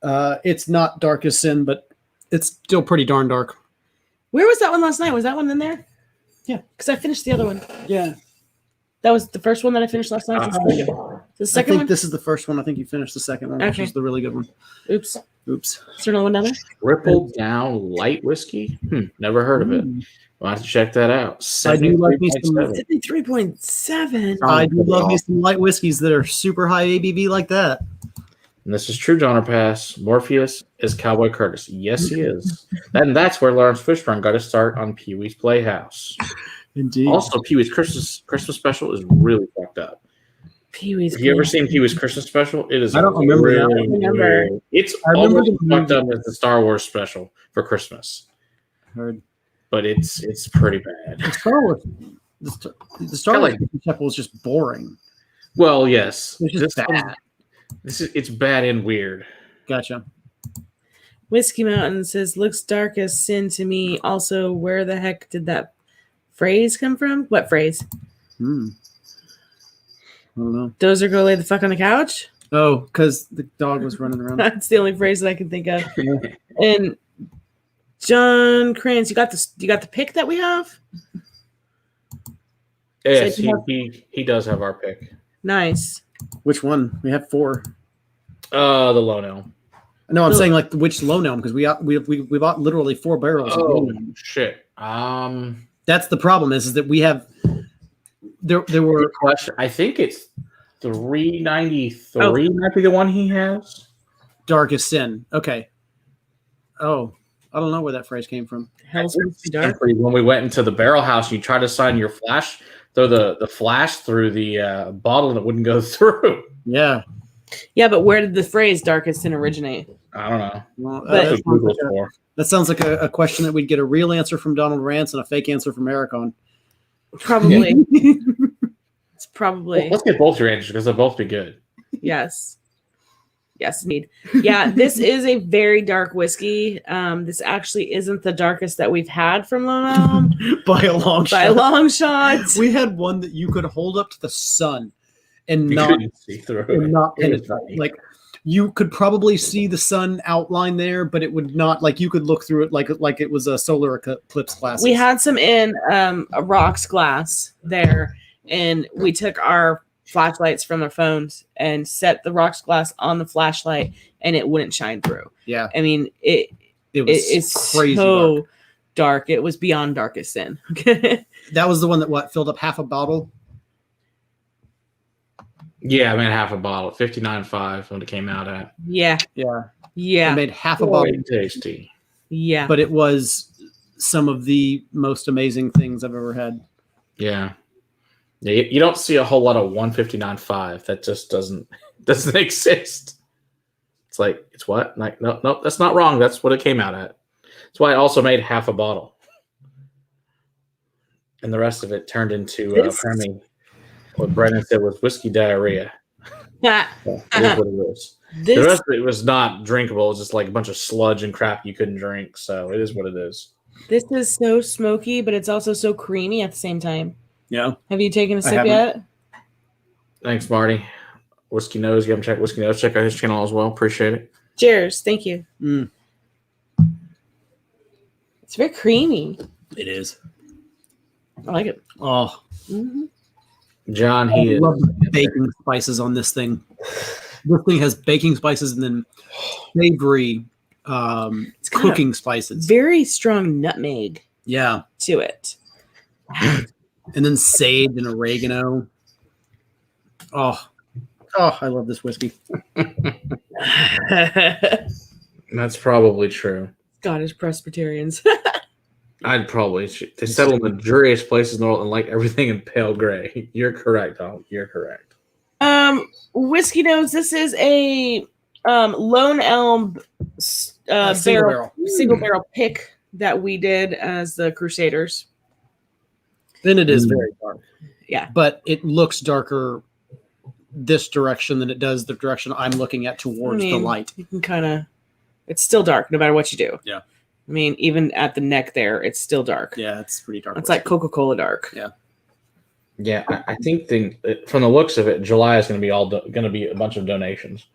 ABV. It's not dark as sin, but it's still pretty darn dark. Where was that one last night? Was that one in there? Yeah. Because I finished the other one. Yeah. That was the first one that I finished last night. The second I think one? this is the first one. I think you finished the second one, which is the really good one. Oops. Oops. Is there another one down there? Triple Down Light Whiskey? Never heard of it. We'll have to check that out. I do like me some 73.7. I do love me some light whiskeys that are super high ABV like that. And this is true, Jon Pass. Morphius is Cowboy Curtis. Yes, he is. And that's where Lawrence Fishburne got his start on Pee Wee's Playhouse. Indeed. Also, Pee Wee's Christmas special is really fucked up. Pee-wee's. Have you ever seen Pee Wee's Christmas special? It is. I don't remember. It's almost fucked up as the Star Wars special for Christmas. Heard. But it's pretty bad. The Star Wars. The Star Wars special was just boring. Well, yes. It's just bad. It's bad and weird. Gotcha. Whiskey Mountain says, looks dark as sin to me. Also, where the heck did that phrase come from? What phrase? I don't know. Dozer, go lay the fuck on the couch? Oh, because the dog was running around. That's the only phrase that I can think of. And Jon Krans, you got the pick that we have? Yes, he does have our pick. Nice. Which one? We have 4. The Lone Elm. No, I'm saying like which Lone Elm because we bought literally 4 barrels. Oh shit. That's the problem is that we have there were Question. I think it's 393 might be the one he has. Darkest Sin. Okay. Oh, I don't know where that phrase came from. Hell's Dark. When we went into the barrel house, you tried to sign your flash, throw the flash through the bottle, and it wouldn't go through. Yeah. Yeah, but where did the phrase "Darkest Sin" originate? I don't know. Well, That sounds like a question that we'd get a real answer from Donald Rance and a fake answer from Eric on. Probably. It's probably. Well, let's get both your answers because they'll both be good. Yes. Yes, indeed. Yeah, this is a very dark whiskey. This actually isn't the darkest that we've had from Lone Elm. By a long shot. By a long shot. We had one that you could hold up to the sun and You not couldn't see through it. not It was penetrate. funny. Like you could probably see the sun outline there, but it would not like you could look through it like it was a solar eclipse glass. We had some in a rocks glass there, and we took our flashlights from our phones and set the rocks glass on the flashlight, and it wouldn't shine through. Yeah, I mean, it was it's crazy so dark. It was beyond Darkest Sin. That was the one that filled up half a bottle. Yeah, I made half a bottle, 59.5 when it came out at. Yeah, Yeah, yeah, I made half a bottle, Tasty. yeah. but it was some of the most amazing things I've ever had. Yeah. Yeah, you don't see a whole lot of 159.5. That just doesn't exist. It's like, it's what? Like, no, that's not wrong. That's what it came out at. That's why I also made half a bottle. And the rest of it turned into apparently what Brennan said was whiskey diarrhea. Yeah. So it is what it is. The rest of it was not drinkable. It was just like a bunch of sludge and crap you couldn't drink. So it is what it is. This is so smoky, but it's also so creamy at the same time. Yeah. Have you taken a sip haven't. yet? Thanks, Marty. Whiskey Nose. You haven't checked Whiskey Nose. Check out his channel as well. Appreciate it. Cheers. Thank you. Mm. It's very creamy. It is. I like it. Oh, Mhm. John, I he is. love the baking spices on this thing. This thing has baking spices and then savory got cooking spices. Very strong nutmeg Yeah. to it. And then sage and oregano. Oh, I love this whiskey. That's probably true. Scottish Presbyterians. I'd probably. They settle in the dreariest places in the world and like everything in pale gray. You're correct, Donald. You're correct. Whiskey Nose. This is a Lone Elm single barrel pick that we did as the Crusaders. Then it is very dark. Yeah. But it looks darker this direction than it does the direction I'm looking at towards the light. You can kind of, it's still dark no matter what you do. Yeah. I mean, even at the neck there, it's still dark. Yeah, it's pretty dark. It's like Coca-Cola dark. Yeah. Yeah, I think from the looks of it, July is going to be going to be a bunch of donations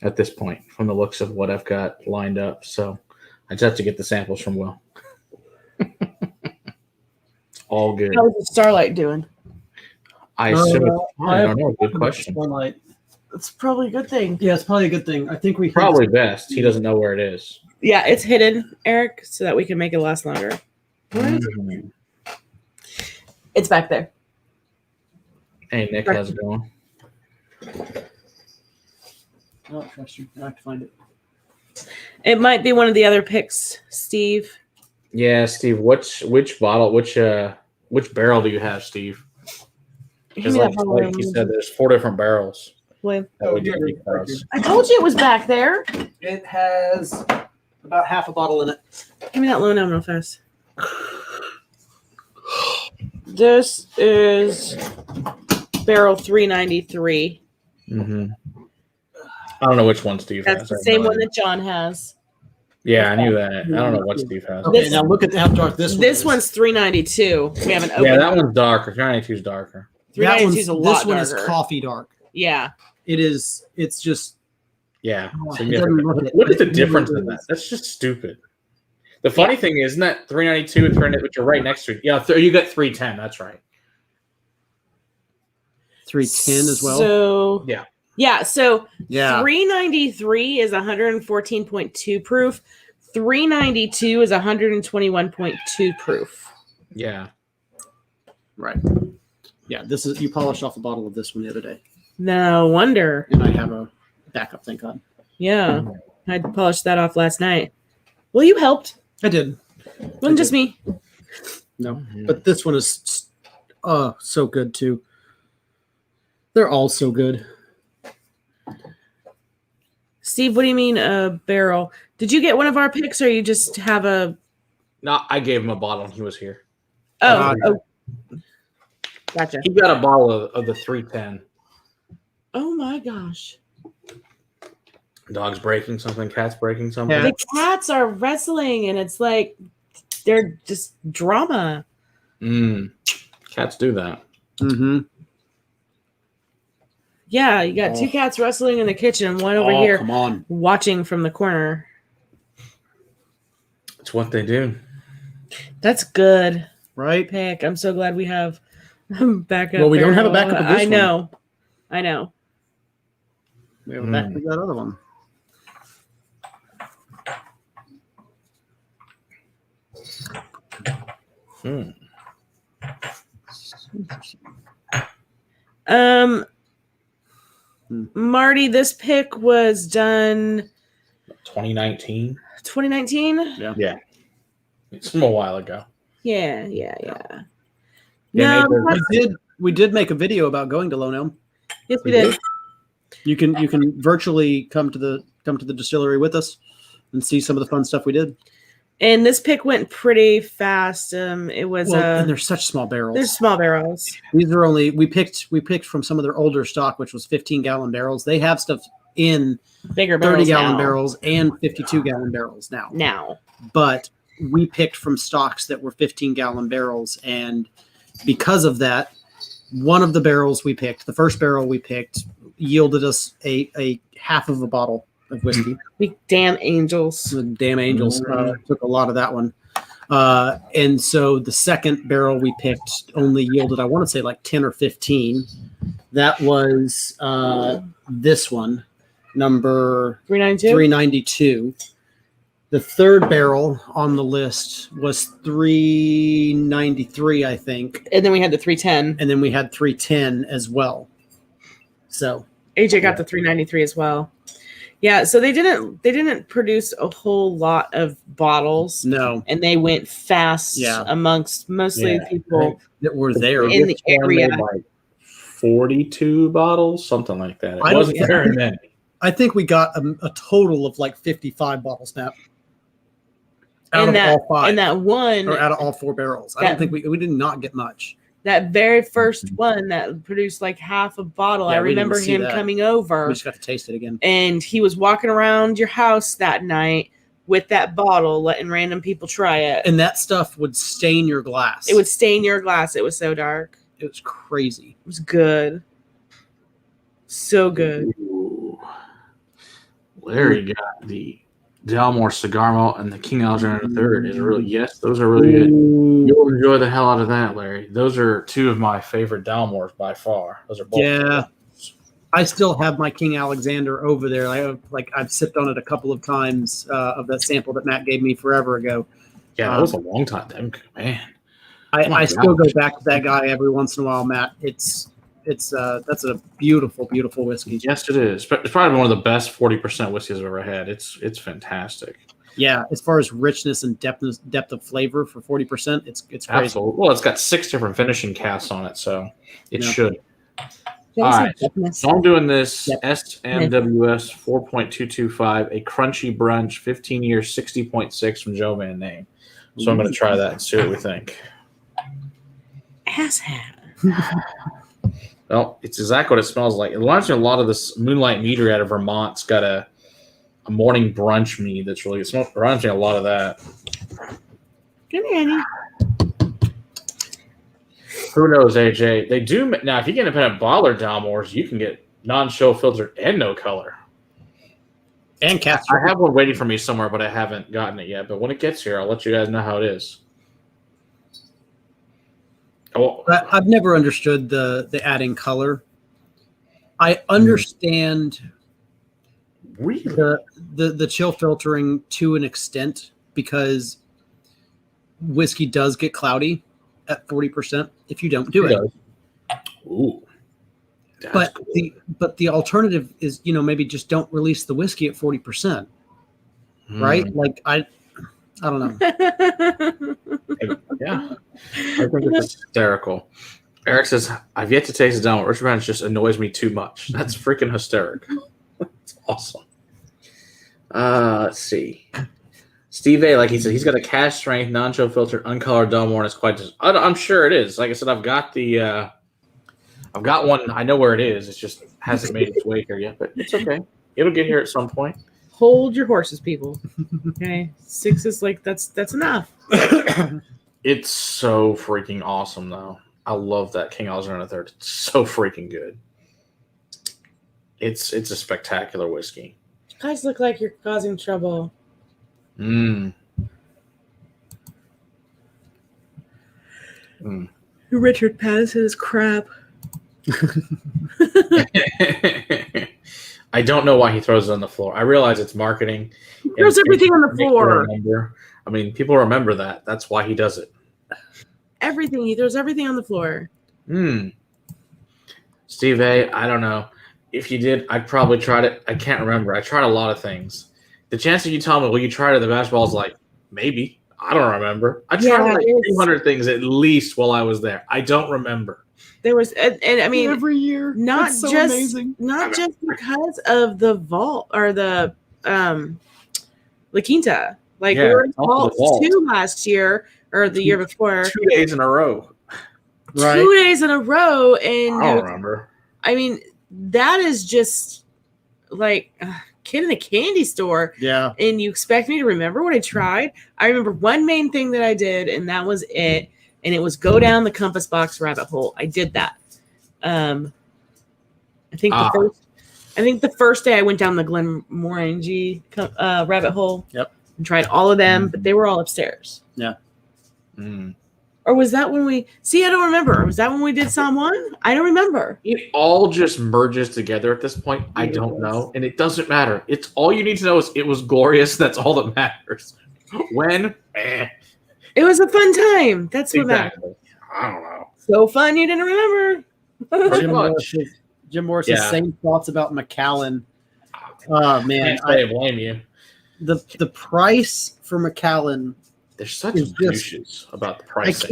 at this point. From the looks of what I've got lined up, so I just have to get the samples from Will. It's all good. How's the Starlight doing? I assume it's fine. I don't know. Good question. Sunlight. It's probably a good thing. Yeah, it's probably a good thing. I think we Probably best. He doesn't know where it is. Yeah, it's hidden, Eric, so that we can make it last longer. Mhm. It's back there. Hey, Nick, how's it going? Oh, trust you. I have to find it. It might be one of the other picks, Steve. Yeah, Steve. Which bottle? Which barrel do you have, Steve? Because like you said, there's 4 different barrels. Wait. That we did because I told you it was back there. It has about half a bottle in it. Give me that Lone Elm real fast. This is barrel 393. Mm-hmm. I don't know which one Steve has. That's the same one that John has. Yeah, I knew that. I don't know what Steve has. Okay, now look at how dark this one is. This one's 392. We haven't opened. Yeah, that one's darker. 392 is darker. 392 is a lot This one darker. is coffee dark. Yeah. It is. It's just. Yeah. Oh, significant. Look at the difference in that. That's just stupid. The funny thing is, isn't that 392 and 300, which are right next to it? Yeah, you got 310. That's right. 310 as well. So Yeah. Yeah, so Yeah. 393 is 114.2 proof. 392 is 121.2 proof. Yeah. Right. Yeah, this is you polished off a bottle of this one the other day. No wonder. And I have a backup, thank God. Yeah, I polished that off last night. Well, you helped. I did. Wasn't just me. No. But this one is so good too. They're all so good. Steve, what do you mean a barrel? Did you get one of our picks or you just have a... No, I gave him a bottle and he was here. Oh. Gotcha. He got a bottle of the 310. Oh my gosh. Dog's breaking something, cat's breaking something. Yeah. The cats are wrestling and it's like they're just drama. Cats do that. Mm-hmm. Yeah, you got two cats wrestling in the kitchen, one over here Come on. watching from the corner. It's what they do. That's good. Right? Pick. I'm so glad we have backup. Well, we don't have a barrel. backup of this I one. know. I know. We have a backup of that other one. Marty, this pick was done 2019. 2019. Yeah. It's from a while ago. Yeah. Yeah, No, We did make a video about going to Lone Elm. yes, we did. You can virtually come to the distillery with us and see some of the fun stuff we did. And this pick went pretty fast. It was and they're such small barrels. they're small barrels. These are only we picked from some of their older stock, which was 15-gallon barrels. They have stuff in Bigger barrels 30-gallon now. barrels and 52-gallon barrels now. But we picked from stocks that were 15-gallon barrels, and because of that, one of the barrels we picked, the first barrel we picked, yielded us a half of a bottle of whiskey. Big damn angels. The damn angels took a lot of that one. And so the second barrel we picked only yielded, I want to say like 10 or 15. That was this one, number 392. The third barrel on the list was 393, I think. And then we had the 310. And then we had 310 as well. So AJ got the 393 as well. Yeah, so they didn't produce a whole lot of bottles. no, And they went fast amongst mostly the people that were there. in the area. Like 42 bottles, something like that. It I don't wasn't think- very many. I think we got a total of like 55 bottles, Matt. Out And of all five. and that one, or out of all four barrels. I don't think we did not get much. that very first one that produced like half a bottle. Yeah, I we didn't remember see him that. coming We over just got to taste it again. and he was walking around your house that night with that bottle, letting random people try it. And that stuff would stain your glass. It would stain your glass. It was so dark. It was crazy. It was good. So good. Ooh. Larry got the Dalmore Cigar Malt and the King Alexander III. Is really those are really good. You'll enjoy the hell out of that, Larry. Those are two of my favorite Dalmores by far. Those are both. Yeah. I still have my King Alexander over there. I've sipped on it a couple of times of that sample that Matt gave me forever ago. Yeah, that was a long time. Man, I still go back to that guy every once in a while, Matt. That's a beautiful, beautiful whiskey. yes, it is. It's probably one of the best 40% whiskeys I've ever had. It's fantastic. Yeah, as far as richness and depth of flavor for 40%, it's crazy. Absolutely. Well, it's got 6 different finishing casts on it, so it should. Yeah, All right. goodness. So I'm doing this Yep. SMWS 4.225, a crunchy brunch, 15 years, 60.6 from Joe Van Name. So I'm going to try that and see what we think. Asshat. Well, it's exactly what it smells like. It reminds me a lot of this Moonlight Meadery out of Vermont. It's got a morning brunch mead that's really good. It reminds me a lot of that. Come here, Annie. Who knows, AJ? They do now. If you get independent bottler Dalmores, you can get non-show filtered and no color. And cast. I have one waiting for me somewhere, but I haven't gotten it yet. But when it gets here, I'll let you guys know how it is. Oh, I've never understood the adding color. I understand Really? the chill filtering to an extent because whiskey does get cloudy at 40% if you don't do it. Ooh. That's But cool. the alternative is, maybe just don't release the whiskey at 40%, right? Like I don't know. Yeah. I think it's hysterical. Eric says, I've yet to taste it down. Richard Branch just annoys me too much. That's freaking hysterical. That's awesome. Let's see. Steve A, like he said, he's got a cask strength, non-chill filtered, uncolored Delmore, and it's quite. I'm sure it is. Like I said, I've got one. I know where it is. It just hasn't made its way here yet, but it's okay. It'll get here at some point. Hold your horses, people. Okay, 6 is like that's enough. It's so freaking awesome, though. I love that King Alexander III. It's so freaking good. It's a spectacular whiskey. You guys look like you're causing trouble. Richard Pattinson is crap. I don't know why he throws it on the floor. I realize it's marketing. He throws everything on the floor. People remember that. That's why he does it. Everything. He throws everything on the floor. Steve A, I don't know. If you did, I'd probably tried it. I can't remember. I tried a lot of things. The chance that you tell me, well, you tried it at the basketball is like, maybe. I don't remember. I tried like 200 things at least while I was there. I don't remember. There was, and I mean, every year, not it's so just amazing. Not just because of the vault or the La Quinta. Like we were in vault 2 last year or the year before. 2 days in a row. Right. 2 days in a row, and I don't remember. I mean, that is just like a kid in a candy store. Yeah. And you expect me to remember what I tried? I remember one main thing that I did, and that was it. And it was go down the compass box rabbit hole. I did that. I think the first day I went down the Glenmorangie rabbit hole. Yep. And tried all of them, but they were all upstairs. Yeah. Or was that when we? See, I don't remember. Was that when we did Psalm 1? I don't remember. It all just merges together at this point. I don't know, and it doesn't matter. It's all you need to know is it was glorious. That's all that matters. When? It was a fun time. That's what matters. I don't know. So fun you didn't remember. Jim Morris's same thoughts about Macallan. Oh man, I blame you. The price for Macallan. There's such douches about the price.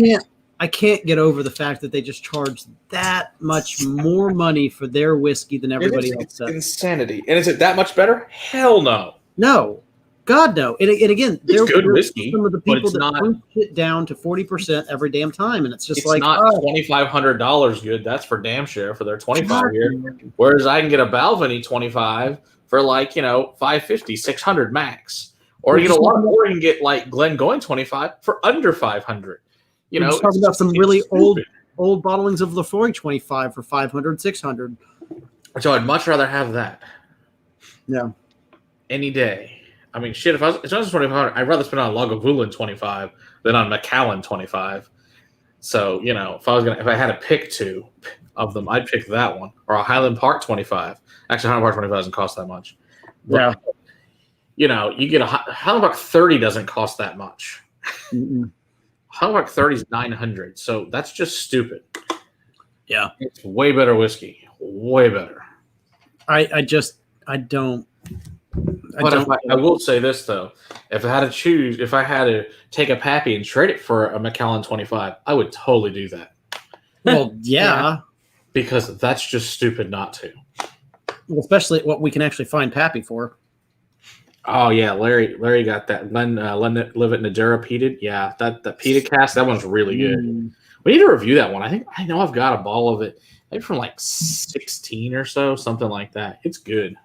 I can't get over the fact that they just charge that much more money for their whiskey than everybody else does. It's insanity. And is it that much better? Hell no. No. God, no. And again, it's good whiskey. Some of the people that push it down to 40% every damn time. And it's just like, not $2,500 good. That's for damn sure for their 25 year. Whereas I can get a Balvenie 25 for like, $550, $600 max. Or you can get like Glengoyne 25 for under $500. We're talking about some really old bottlings of Lefroy 25 for $500, $600. So I'd much rather have that. Yeah. Any day. I mean, shit. If it's not 25, I'd rather spend on a Lagavulin 25 than on Macallan 25. So if I had to pick 2 of them, I'd pick that one or a Highland Park 25. Actually, Highland Park 25 doesn't cost that much. But, yeah. You get a Highland Park 30 doesn't cost that much. Mm-mm. Highland Park 30 is $900, so that's just stupid. Yeah, it's way better whiskey. Way better. I will say this though: if I had to take a Pappy and trade it for a Macallan 25, I would totally do that. Well, yeah, because that's just stupid not to. Well, especially what we can actually find Pappy for. Oh yeah, Larry got that. Live it Nadura peated. Yeah, that peated cask, that one's really good. We need to review that one. I know I've got a bottle of it, maybe from like 16 or so, something like that. It's good.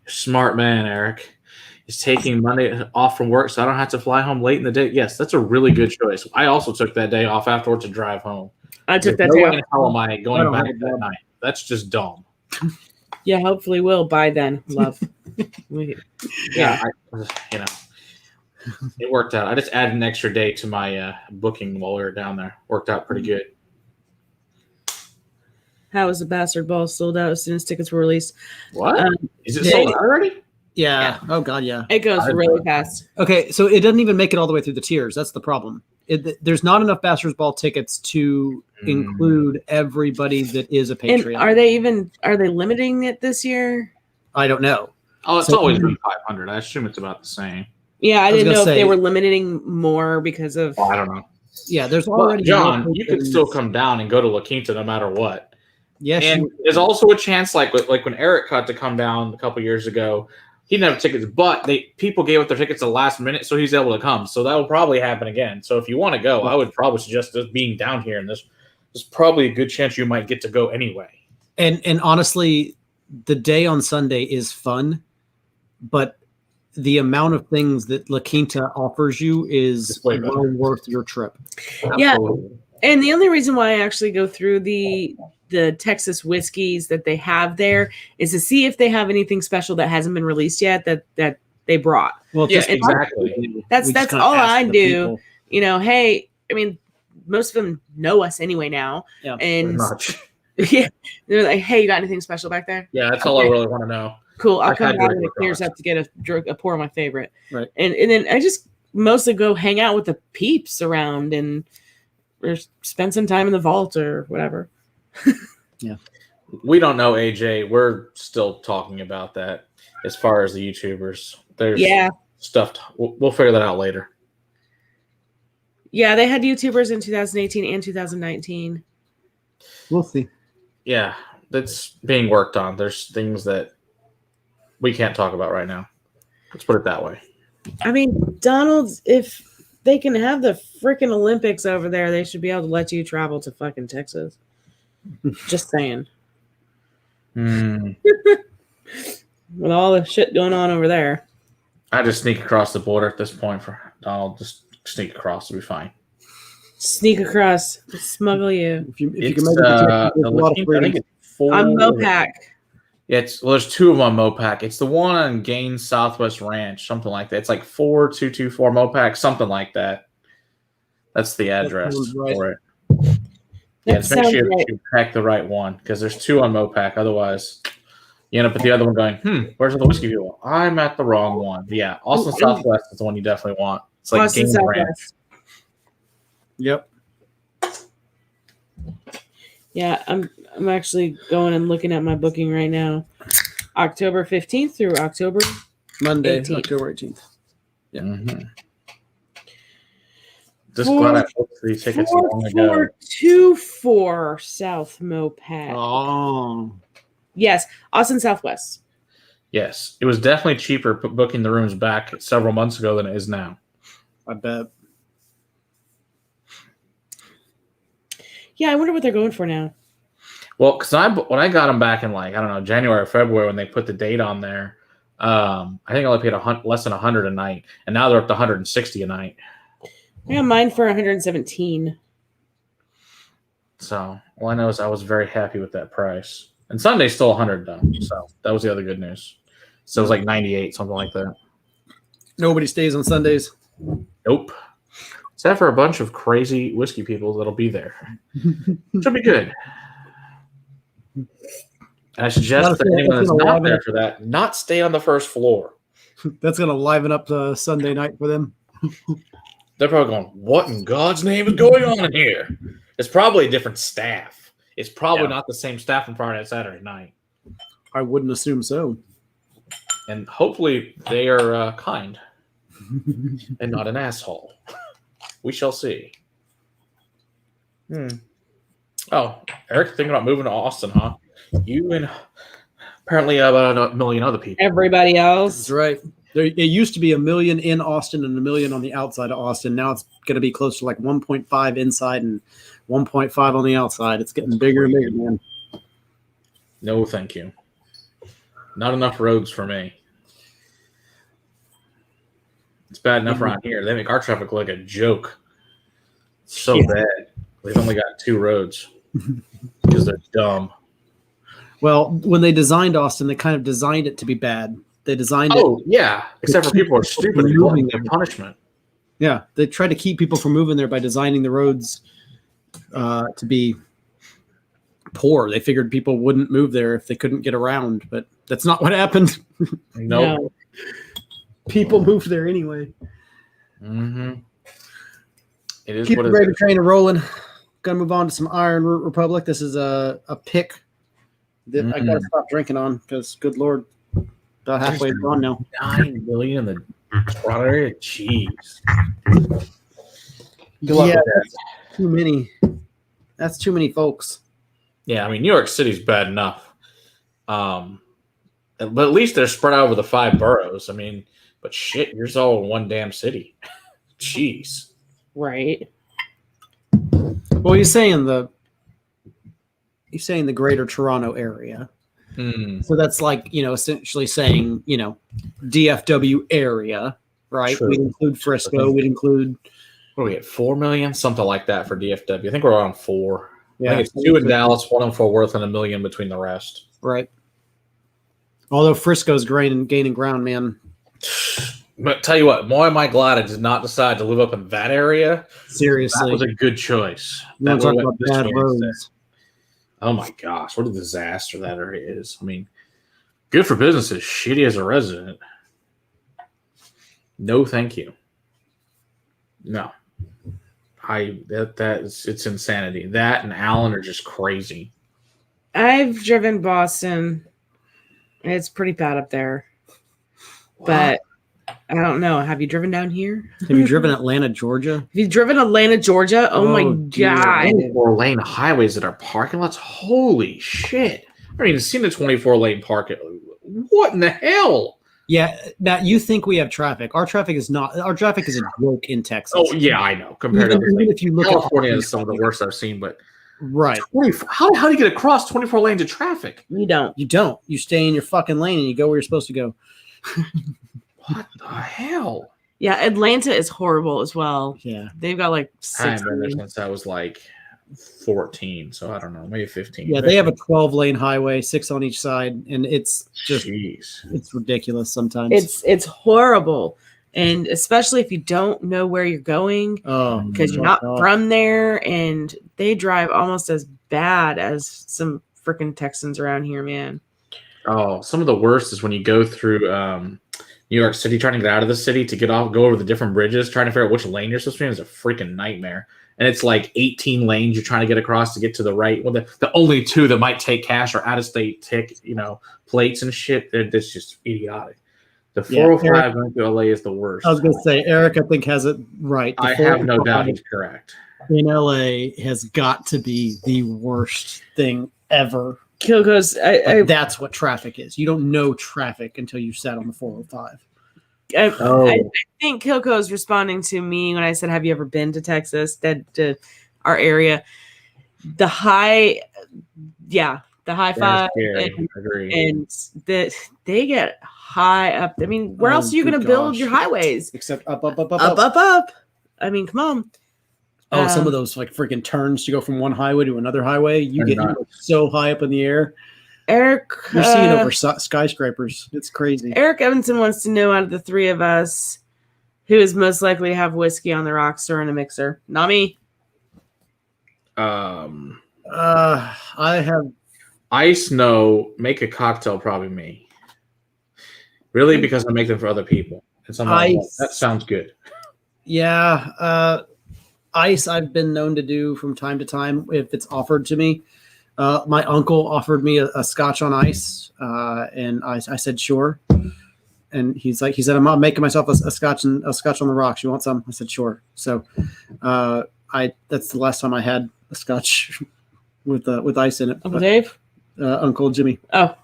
Smart man, Eric. He's taking Monday off from work, so I don't have to fly home late in the day. Yes, that's a really good choice. I also took that day off afterwards to drive home. I took that day off. How am I going back that night? That's just dumb. Yeah, hopefully we'll by then, love. Yeah, it worked out. I just added an extra day to my booking while we were down there. Worked out pretty good. How is the Bastard Ball sold out as soon as tickets were released? What? Is it they- sold out already? Yeah. Oh God, yeah. It goes really fast. Okay, so it doesn't even make it all the way through the tiers. That's the problem. There's not enough Bastards Ball tickets to include everybody that is a Patreon. And are they limiting it this year? I don't know. Oh, it's always been 500. I assume it's about the same. Yeah, I was didn't gonna know if they say- were limiting more because of. Well, I don't know. Yeah, there's Well, already John, you could still come down and go to La Quinta no matter what. Yes, And there's also a chance, like when Eric got to come down a couple years ago, he didn't have tickets, but people gave up their tickets at the last minute, so he's able to come. So that will probably happen again. So if you want to go, I would probably suggest just being down here, and there's probably a good chance you might get to go anyway. And honestly, the day on Sunday is fun, but the amount of things that La Quinta offers you is way better. well worth your trip. Yeah. Absolutely. And the only reason why I actually go through the Texas whiskeys that they have there is to see if they have anything special that hasn't been released yet that they brought. Well, Yeah, just exactly. That's kinda all ask I the do. people. You know, hey, I mean, most of them know us anyway now. Yeah, Pretty And much. yeah, they're like, hey, you got anything special back there? Yeah, that's all I Okay. really want to know. Cool. I'll I've come had down Drake when it clears across. up to get a pour of my favorite. Right. And then I just mostly go hang out with the peeps around and or spend some time in the vault or whatever. We don't know, AJ. We're still talking about that as far as the YouTubers. There's stuff. We'll figure that out later. Yeah, they had YouTubers in 2018 and 2019. We'll see. Yeah, that's being worked on. There's things that we can't talk about right now. Let's put it that way. I mean, Donald's, if they can have the freaking Olympics over there, they should be able to let you travel to fucking Texas. Just saying. Hmm. With all the shit going on over there. I just sneak across the border at this point for Donald. Just sneak across. It'll be fine. Sneak across, smuggle you. If you It's can make it, there's a lot of I think freedom. it's 4. On Mopac. Yeah, there's 2 of them on Mopac. It's the one on Gaines Southwest Ranch, something like that. It's like 4224 Mopac, something like that. That's the address sounds right. for it. That Yeah, just make sounds sure right. you pack the right one because there's 2 on Mopac. Otherwise, you end up at the other one going, where's the whiskey people? I'm at the wrong one. Yeah, Austin Southwest is the one you definitely want. It's like Austin Gaines Ranch. Southwest. Yep. Yeah, I'm actually going and looking at my booking right now. October 15th through October. Monday, 18th. October 18th. Yeah. Mm-hmm. Just glad I booked these tickets long ago. 4424 South Mopac. Oh. Yes, Austin Southwest. Yes, it was definitely cheaper booking the rooms back several months ago than it is now. I bet. Yeah, I wonder what they're going for now. Well, because when I got them back in January or February when they put the date on there, I think I only paid less than $100 a night, and now they're up to $160 a night. I got mine for 117. So all I know is I was very happy with that price. And Sunday's still $100 though, so that was the other good news. So it was like 98, something like that. Nobody stays on Sundays. Nope. Except for a bunch of crazy whiskey people that'll be there. Should be good. And I suggest that anyone that's not there for that, not stay on the first floor. That's going to liven up the Sunday night for them. They're probably going, what in God's name is going on in here? It's probably a different staff. It's probably not the same staff from Friday and Saturday night. I wouldn't assume so. And hopefully they are kind and not an asshole. We shall see. Oh, Eric, thinking about moving to Austin, huh? You and apparently about a million other people. Everybody else. That's right. It used to be 1 million in Austin and 1 million on the outside of Austin. Now it's going to be close to like 1.5 inside and 1.5 on the outside. It's getting bigger and bigger, man. No, thank you. Not enough roads for me. It's bad enough around here. They make our traffic look like a joke. So bad. They've only got 2 roads because they're dumb. Well, when they designed Austin, they kind of designed it to be bad. They designed it. Oh, yeah. Except for people are stupid and going their punishment. Yeah, they try to keep people from moving there by designing the roads to be poor. They figured people wouldn't move there if they couldn't get around, but that's not what happened. Nope. No. People moved there anyway. Mm-hmm. It is Keep what the it Raider is. train rolling. Gonna move on to some Iron Root Republic. This is a pick that I gotta stop drinking on because, good lord, about halfway gone now. 9 million in the Toronto area. Jeez. Good luck Yeah, with that. that's too many. That's too many folks. Yeah, I mean, New York City's bad enough. But at least they're spread out over the 5 boroughs. I mean, but shit, you're all in one damn city. Jeez. Right. Well, you're saying the Greater Toronto area. So that's like, essentially saying, DFW area, right? True. We'd include Frisco. We'd include. What are we at? 4 million, something like that for DFW. I think we're around 4. Yeah, I think it's 2 in Dallas, 1 in Fort Worth, and $1 million between the rest. Right. Although Frisco's gaining ground, man. But tell you what, boy, am I glad I did not decide to live up in that area. Seriously, That was a good choice. You want to talk about bad roads? Oh my gosh, what a disaster that area is. I mean, good for businesses, shitty as a resident. No, thank you. No. It's insanity. That and Allen are just crazy. I've driven Boston. It's pretty bad up there. But I don't know. Have you driven down here? Have you driven Atlanta, Georgia? Have you driven Atlanta, Georgia? Oh my dear. God. 24-lane highways that are parking lots. Holy shit. I haven't even seen the 24-lane parking. What in the hell? Yeah, Matt, you think we have traffic. Our traffic is not. Our traffic is a joke in Texas. Oh, yeah, I know. Compared to Even if you look California at is some of the worst I've seen, but right. How do you get across 24 lanes of traffic? You don't. You don't. You stay in your fucking lane and you go where you're supposed to go. What the hell? Yeah, Atlanta is horrible as well. Yeah. They've got like I 6 haven't been there since I was like 14, so I don't know, maybe 15. Yeah, they have a 12-lane highway, 6 on each side, and it's just Jeez. it's ridiculous sometimes. It's horrible. And especially if you don't know where you're going because you're not from there, and they drive almost as bad as some freaking Texans around here, man. Oh, some of the worst is when you go through New York City trying to get out of the city to go over the different bridges, trying to figure out which lane you're supposed to be in is a freaking nightmare. And it's like 18 lanes you're trying to get across to get to the right. Well, the only 2 that might take cash or out-of-state plates and shit. That's just idiotic. The 405 going to LA is the worst. I was going to say, Eric, I think, has it right. I have no doubt he's correct. In LA has got to be the worst thing ever. Kilgo's, that's what traffic is. You don't know traffic until you sat on the 405. I think Kilco is responding to me when I said, "Have you ever been to Texas? To our area, the high five, and they get high up. I mean, where else are you going to build your highways except up? I mean, come on. Oh, some of those like freaking turns to go from one highway to another highway. You get so high up in the air. Eric, you're seeing over skyscrapers. It's crazy. Eric Evanson wants to know, out of the 3 of us, who is most likely to have whiskey on the rocks or in a mixer? Not me. I have ice. No, make a cocktail. Probably me. Really, because I make them for other people. And that sounds good. Yeah. Ice I've been known to do from time to time if it's offered to me. My uncle offered me a scotch on ice, and I said sure. And he said I'm not making myself a scotch on the rocks. You want some? I said sure. So that's the last time I had a scotch with ice in it. Uncle Dave? Uncle Jimmy. Oh,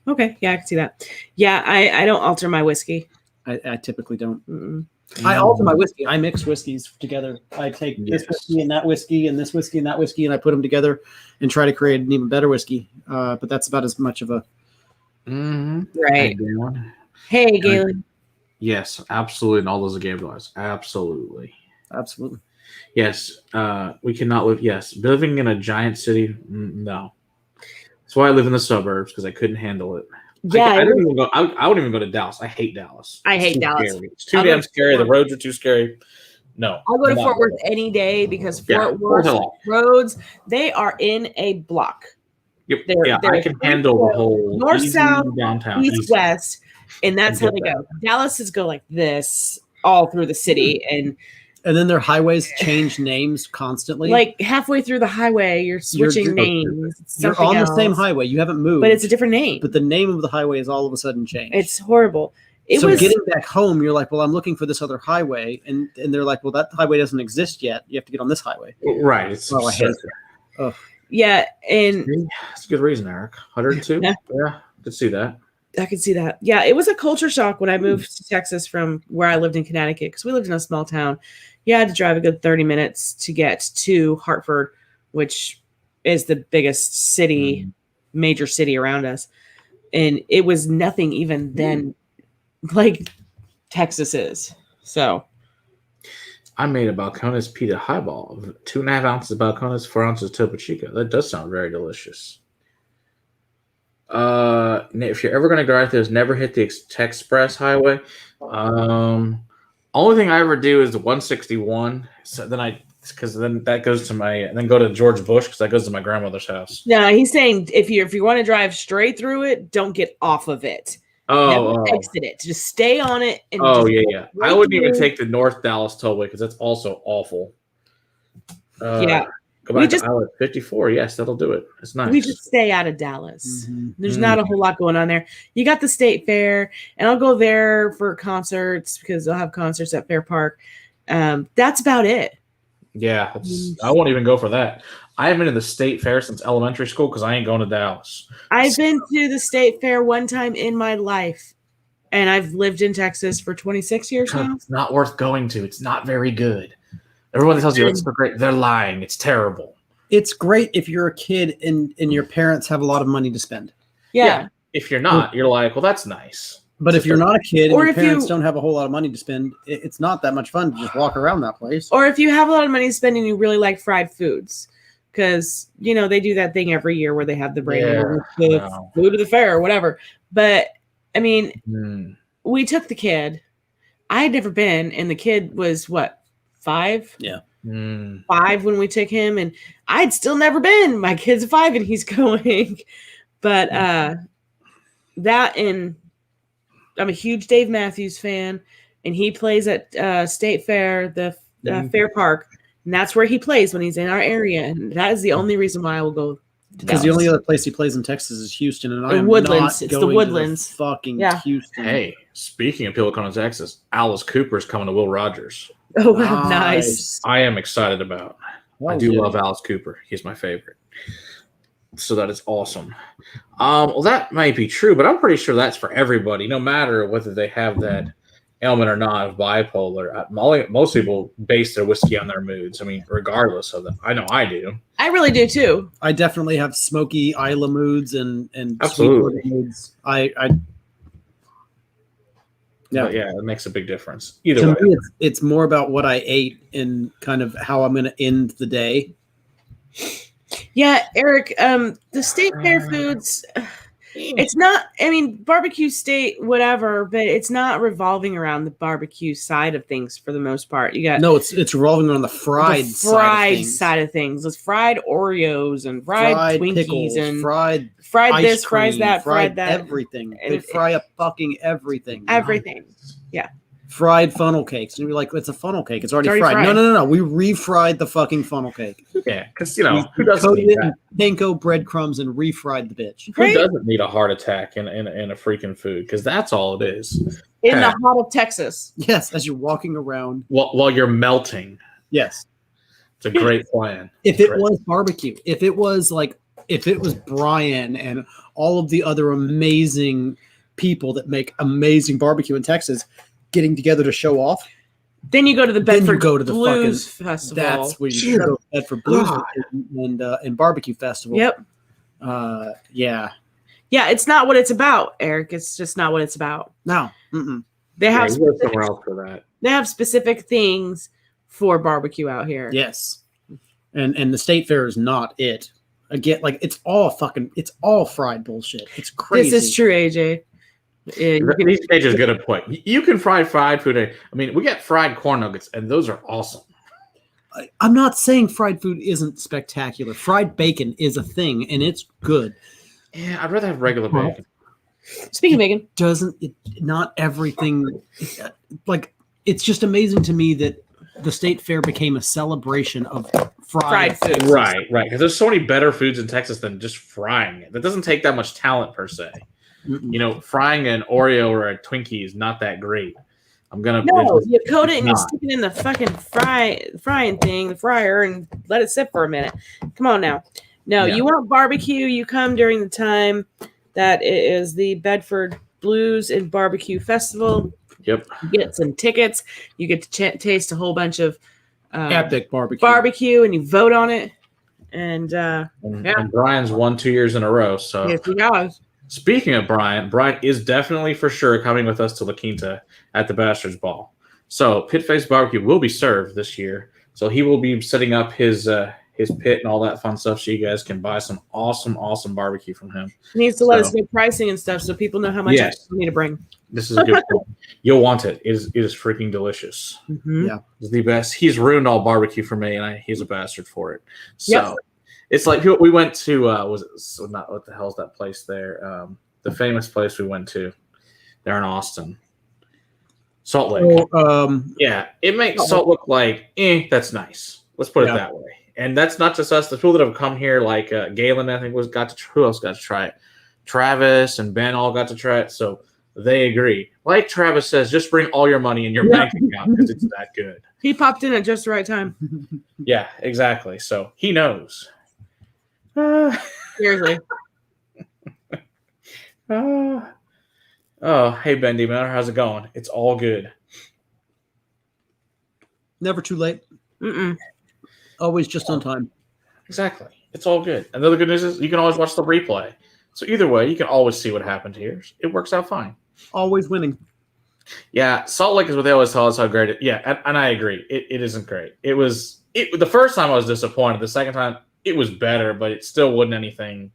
okay. Yeah, I can see that. Yeah, I don't alter my whiskey. I typically don't. Mm-mm. I alter my whiskey. I mix whiskeys together. I take this whiskey and that whiskey and this whiskey and that whiskey, and I put them together and try to create an even better whiskey. But that's about as much of a right. Hey, Galen. Yes, absolutely. And all those games, absolutely. Yes, we cannot live. Yes, living in a giant city. No, that's why I live in the suburbs, because I couldn't handle it. Yeah, I didn't even go. I wouldn't even go to Dallas. I hate Dallas. I hate Dallas. Scary. It's too damn scary. The roads are too scary. No. I'll go to not Fort Worth loyal. any day because Yeah, Fort Worth Fort Worth. roads, they are in a block. Yep. They're I can handle the whole north, easy south, downtown, east, easy. west, and that's how they go. Dallas is go like this all through the city, and then their highways change names constantly. like halfway through the highway, you're switching names. It's You're on the same highway. You haven't moved, but it's a different name. But the name of the highway is all of a sudden changed. It's horrible. Getting back home, you're like, well, I'm looking for this other highway, and they're like, well, that highway doesn't exist yet. You have to get on this highway. Right. It's I hate it. Yeah, and that's a good reason, Eric. 102. Yeah, I could see that. I could see that. Yeah, it was a culture shock when I moved to Texas from where I lived in Connecticut, because we lived in a small town. You had to drive a good 30 minutes to get to Hartford, which is the biggest city, major city around us. And it was nothing even then like Texas is. So I made a Balcones pita highball of 2.5 ounces of Balcones, 4 ounces of Topo Chico. That does sound very delicious. If you're ever going to drive those, never hit the Express Highway. Only thing I ever do is the 161. So then because then that goes to then go to George Bush, because that goes to my grandmother's house. No, he's saying if you want to drive straight through it, don't get off of it. Never exit it. Just stay on it. And yeah. I wouldn't even take the North Dallas tollway because that's also awful. Yeah. Go back to Highway 54. Yes, that'll do it. It's nice. We just stay out of Dallas. There's not a whole lot going on there. You got the State Fair, and I'll go there for concerts because they'll have concerts at Fair Park. That's about it. Yeah, I won't even go for that. I haven't been to the State Fair since elementary school because I ain't going to Dallas. I've been to the State Fair one time in my life, and I've lived in Texas for 26 years now. It's not worth going to. It's not very good. Everyone tells you it's so great. They're lying. It's terrible. It's great if you're a kid and your parents have a lot of money to spend. Yeah. If you're not, you're like, well, that's nice. But if you're not a kid and Or your if parents you- don't have a whole lot of money to spend, it's not that much fun to just walk around that place. Or if you have a lot of money to spend and you really like fried foods, because, they do that thing every year where they have the food of the fair or whatever. But, I mean, we took the kid. I had never been, and the kid was, 5? Yeah. 5 when we took him, and I'd still never been. My kid's 5 and he's going. But that, and I'm a huge Dave Matthews fan, and he plays at State Fair, the Fair Park, and that's where he plays when he's in our area, and that is the only reason why I will go. Because the only other place he plays in Texas is Houston, and I am Woodlands. not It's the going Woodlands. to fucking Houston. Hey, speaking of people coming to Texas, Alice Cooper is coming to Will Rogers. Oh, nice. I am excited about. I do love Alice Cooper. He's my favorite. So that is awesome. Well, that might be true, but I'm pretty sure that's for everybody, no matter whether they have that ailment or not of bipolar. Most people base their whiskey on their moods. I mean, regardless of them. I know I do. I really do too. I definitely have smoky Isla moods and absolutely sweet moods. Yeah, it makes a big difference. Either to way, me, it's more about what I ate and kind of how I'm going to end the day. Yeah, Eric, the State Fair foods, it's not, barbecue state, whatever, but it's not revolving around the barbecue side of things for the most part. You got it's revolving around the fried side of things. It's fried Oreos and fried Twinkies pickles, and fried this, cream, fried that, fried that. Everything. They fry up fucking everything. Everything. Yeah. Fried funnel cakes. And you're like, it's a funnel cake. It's already fried. No. We refried the fucking funnel cake. Yeah, because, who doesn't need that? Panko breadcrumbs and refried the bitch. Who doesn't need a heart attack in a freaking food? Because that's all it is. In the heart of Texas. Yes, as you're walking around. While you're melting. Yes. It's a great plan. If it was barbecue, if it was Brian and all of the other amazing people that make amazing barbecue in Texas getting together to show off, then you go to the Bedford Blues Festival. That's where you go to Bedford Blues and barbecue festival. Yep. Yeah, it's not what it's about, Eric. It's just not what it's about. No. They have somewhere else for that. They have specific things for barbecue out here. Yes. And the State Fair is not it. Again, it's all fried bullshit. It's crazy. This is true, AJ. Yeah, These pages are good at point. You can fry fried food. I mean, we get fried corn nuggets, and those are awesome. I'm not saying fried food isn't spectacular. Fried bacon is a thing, and it's good. Yeah, I'd rather have regular bacon. Speaking of bacon, Not everything. Like, it's just amazing to me that the state fair became a celebration of fried food. Right. Because there's so many better foods in Texas than just frying it. That doesn't take that much talent per se. Mm-mm. You know, frying an Oreo or a Twinkie is not that great. You coat it and you stick it in the fucking frying thing, the fryer, and let it sit for a minute. Come on now. No, you want barbecue, you come during the time that it is the Bedford Blues and Barbecue Festival. Yep. You get some tickets. You get to taste a whole bunch of epic barbecue, and you vote on it. And Brian's won 2 years in a row. So yes, he has. Speaking of Brian is definitely for sure coming with us to La Quinta at the Bastards Ball. So Pit Face Barbecue will be served this year. So he will be setting up his pit and all that fun stuff so you you guys can buy some awesome barbecue from him. He needs to let us know pricing and stuff so people know how much you need to bring. This is a good point. You'll want it. It is freaking delicious. Mm-hmm. Yeah. It's the best. He's ruined all barbecue for me, and he's a bastard for it. So it's like we went to not what the hell's that place there? The famous place we went to there in Austin. Salt Lake. It makes Salt look like that's nice. Let's put it that way. And that's not just us. The people that have come here, like Galen, I think who else got to try it? Travis and Ben all got to try it. So they agree. Like Travis says, just bring all your money in your bank account because it's that good. He popped in at just the right time. Yeah, exactly. So he knows. Seriously. Hey, Bendy, man, how's it going? It's all good. Never too late. Mm-mm. Always just on time. Exactly. It's all good. And the other good news is you can always watch the replay. So either way, you can always see what happened here. It works out fine. Always winning. Yeah, Salt Lake is what they always tell us how great it. Yeah, and I agree. It isn't great. The first time I was disappointed. The second time it was better, but it still wasn't anything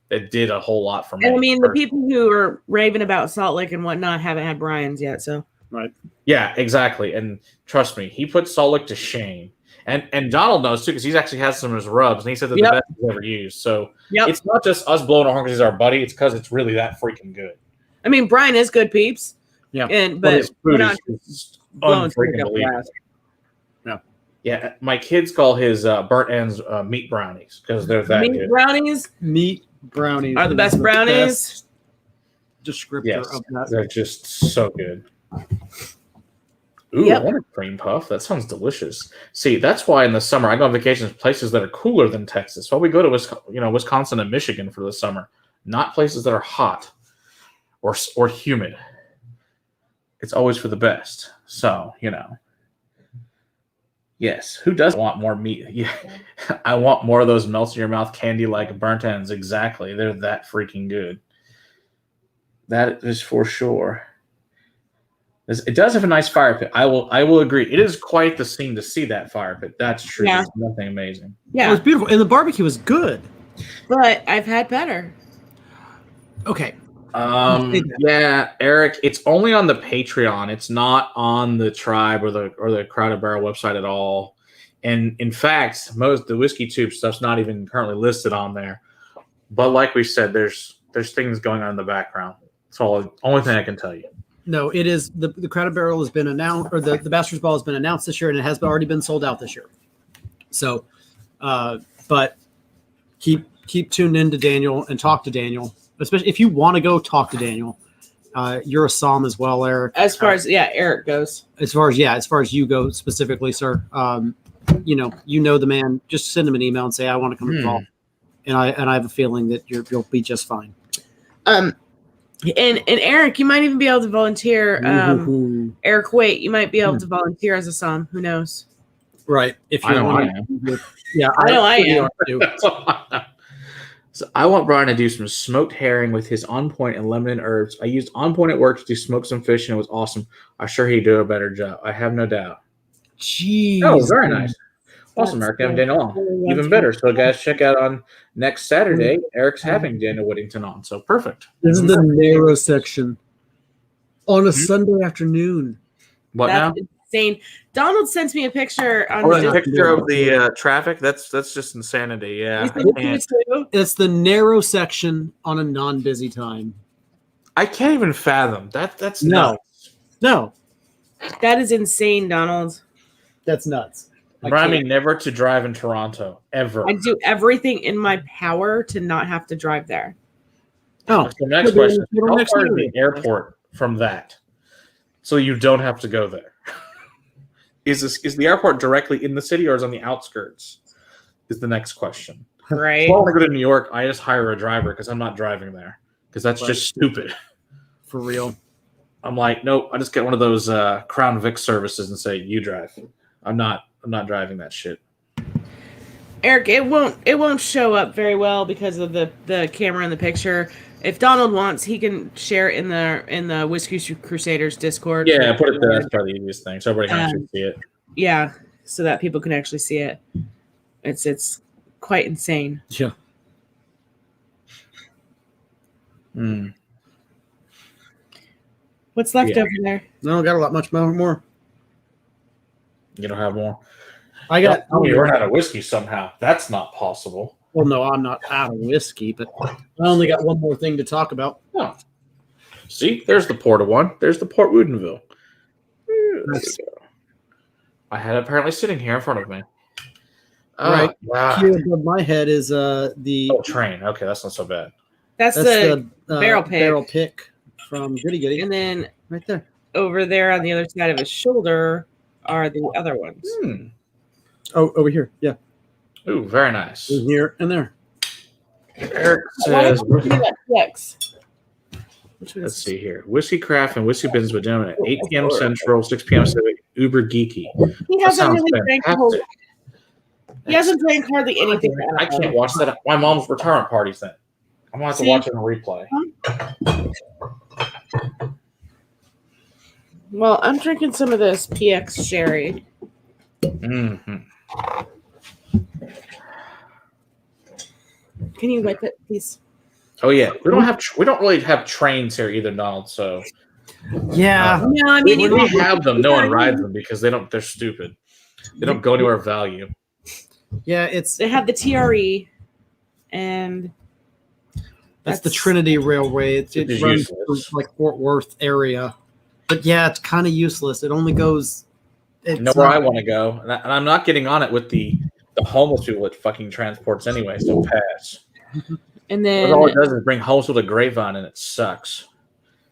that did a whole lot for me. And I mean, the people who are raving about Salt Lake and whatnot haven't had Brian's yet, so. Right. Yeah, exactly. And trust me, he put Salt Lake to shame. And Donald knows too, because he's actually has some of his rubs, and he said that the best he's ever used. So it's not just us blowing our horn because he's our buddy; it's because it's really that freaking good. I mean, Brian is good, peeps. Yeah, but his food is unfreaking believable. Yeah. My kids call his burnt ends meat brownies because they're that good. Meat brownies are the best brownies. Descriptor of that. They're just so good. Ooh, I want a cream puff. That sounds delicious. See, that's why in the summer I go on vacations places that are cooler than Texas. Well, we go to Wisconsin and Michigan for the summer, not places that are hot or humid. It's always for the best. So, yes. Who doesn't want more meat? Yeah, I want more of those melts in your mouth candy like burnt ends. Exactly. They're that freaking good. That is for sure. It does have a nice fire pit. I will agree. It is quite the scene to see that fire pit. That's true. Yeah. It's nothing amazing. Yeah. It was beautiful. And the barbecue was good. But I've had better. Okay. Yeah, Eric, it's only on the Patreon. It's not on the Tribe or the Crowded Barrel website at all. And in fact, most the Whiskey Tube stuff's not even currently listed on there. But like we said, there's things going on in the background. That's all. The only thing I can tell you. No, it is the Crowded Barrel has been announced, or the Bastards Ball has been announced this year, and it has already been sold out this year. So, but keep tuned in to Daniel and talk to Daniel, especially if you want to go talk to Daniel. You're a Psalm as well, Eric. As far as Eric goes. As far as you go specifically, sir. You know the man. Just send him an email and say I want to come involved, and I have a feeling that you'll be just fine. And Eric, you might even be able to volunteer. Eric, wait, you might be able to volunteer as a Psalm. Who knows? Right. If you want to. Yeah, I know I am. So I want Brian to do some smoked herring with his On Point and lemon and herbs. I used On Point at work to smoke some fish, and it was awesome. I'm sure he'd do a better job. I have no doubt. Jeez. Oh, very nice. Awesome, Eric having Daniel on. Even better. So, guys, check out on next Saturday. Eric's having Daniel Whittington on. So, perfect. This is the narrow section on a Sunday afternoon. That's insane. Donald sent me a picture on the picture of the traffic. That's just insanity. Yeah, it's the narrow section on a non-busy time. I can't even fathom that. That's no. That is insane, Donald. That's nuts. Remind me never to drive in Toronto ever. I do everything in my power to not have to drive there. Oh, so next question: how far is the airport from that? So you don't have to go there. Is the airport directly in the city or is it on the outskirts? Is the next question. Right. If I want to go to New York, I just hire a driver because I'm not driving there because that's just stupid. For real. I'm like, nope. I just get one of those Crown Vic services and say, "You drive." I'm not driving that shit. Eric, it won't show up very well because of the camera in the picture. If Donald wants, he can share it in the Whiskey Crusaders Discord. Yeah, put it there. That's probably the easiest thing, so everybody can actually see it. Yeah, so that people can actually see it. It's quite insane. Yeah. What's left over there? No, got a lot much more. You don't have more. I got. We run out of whiskey somehow. That's not possible. Well, no, I'm not out of whiskey, but I only got one more thing to talk about. Oh. See, there's the Port of one. There's the Port Woodinville. I had it apparently sitting here in front of me. Right. Here above my head is the train. Okay, that's not so bad. That's the barrel pick. Barrel pick from Goody Goody. And then right there. Over there on the other side of his shoulder are the other ones. Oh, over here. Yeah. Ooh, very nice. In here and there. Eric says, let's see here. Whiskey Craft and Whiskey Business with gentlemen at 8 p.m. Central, 6 p.m. Pacific. Uber geeky. He hasn't really drank. He hasn't drank hardly anything. I can't watch that. My mom's retirement party's then. I'm going to have to watch it on replay. Well, I'm drinking some of this PX sherry. Mm-hmm. Can you wipe it, please? Oh yeah, we don't really have trains here either, Donald. So yeah, no, I mean we have them. No one rides them because they're stupid. They don't go anywhere of value. Yeah, they have the TRE, and that's the Trinity Railway. It runs through like Fort Worth area, but yeah, it's kind of useless. It only goes. Nowhere I want to go, and I'm not getting on it with the homeless people it fucking transports anyway. So pass. And then all it does is bring homeless people to Grapevine, and it sucks.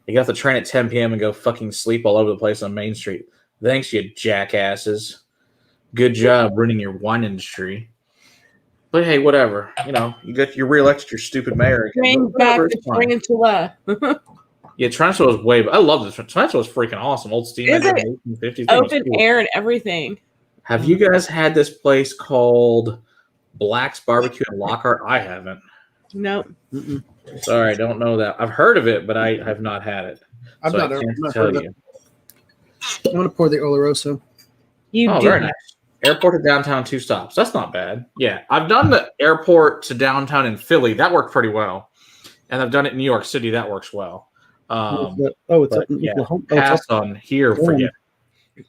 You get off the train at 10 p.m. and go fucking sleep all over the place on Main Street. Thanks, you jackasses. Good job running your wine industry. But hey, whatever. You reelected your stupid mayor. Bring back the tarantula. Yeah, tarantula was I love this. Tarantula was freaking awesome. Old steam engine, 1850s. Open air and everything. Have you guys had this place called Black's Barbecue in Lockhart? I haven't. Nope. Sorry, I don't know that. I've heard of it, but I have not had it. I've not heard of it. I'm going to pour the Oloroso. Very nice. Airport to downtown, 2 stops. That's not bad. Yeah, I've done the airport to downtown in Philly. That worked pretty well. And I've done it in New York City. That works well. Pass on here. Forget.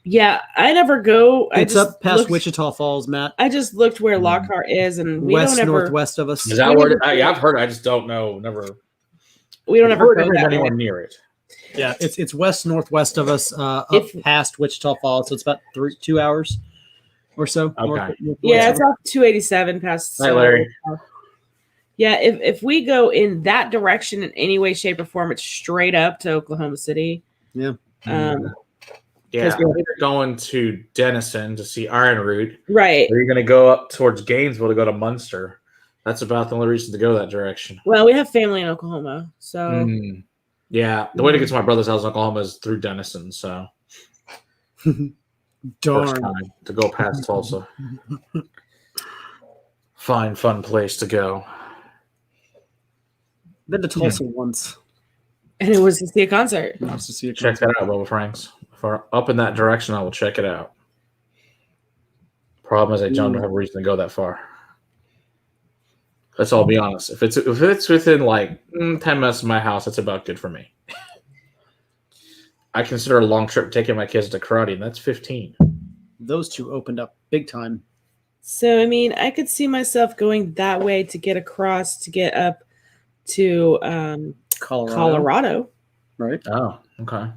Yeah, I never go. It's up past Wichita Falls, Matt. I just looked where Lockhart is, and we west don't ever northwest of us. Is that where? Yeah, I've heard. I just don't know. Never. We don't ever go anywhere near it. Yeah, it's west northwest of us, up past Wichita Falls. So it's about 2 hours or so. Okay. Yeah, it's off 287 past. Hi, Larry. Yeah, if we go in that direction in any way, shape, or form, it's straight up to Oklahoma City. Yeah. Yeah, we're going to Denison to see Iron Root. Right. Or you're going to go up towards Gainesville to go to Munster. That's about the only reason to go that direction. Well, we have family in Oklahoma, so. Yeah, the way to get to my brother's house in Oklahoma is through Denison, so. Darn. First time to go past Tulsa. Fun place to go. Been to Tulsa once. And it was to see a concert. Check that out, Bubba Franks. If we're up in that direction, I will check it out. Problem is, I don't have a reason to go that far. Let's all be honest. If it's within like 10 minutes of my house, that's about good for me. I consider a long trip taking my kids to karate, and that's 15. Those two opened up big time. So, I mean, I could see myself going that way to get across to get up to Colorado. Right. Oh, okay.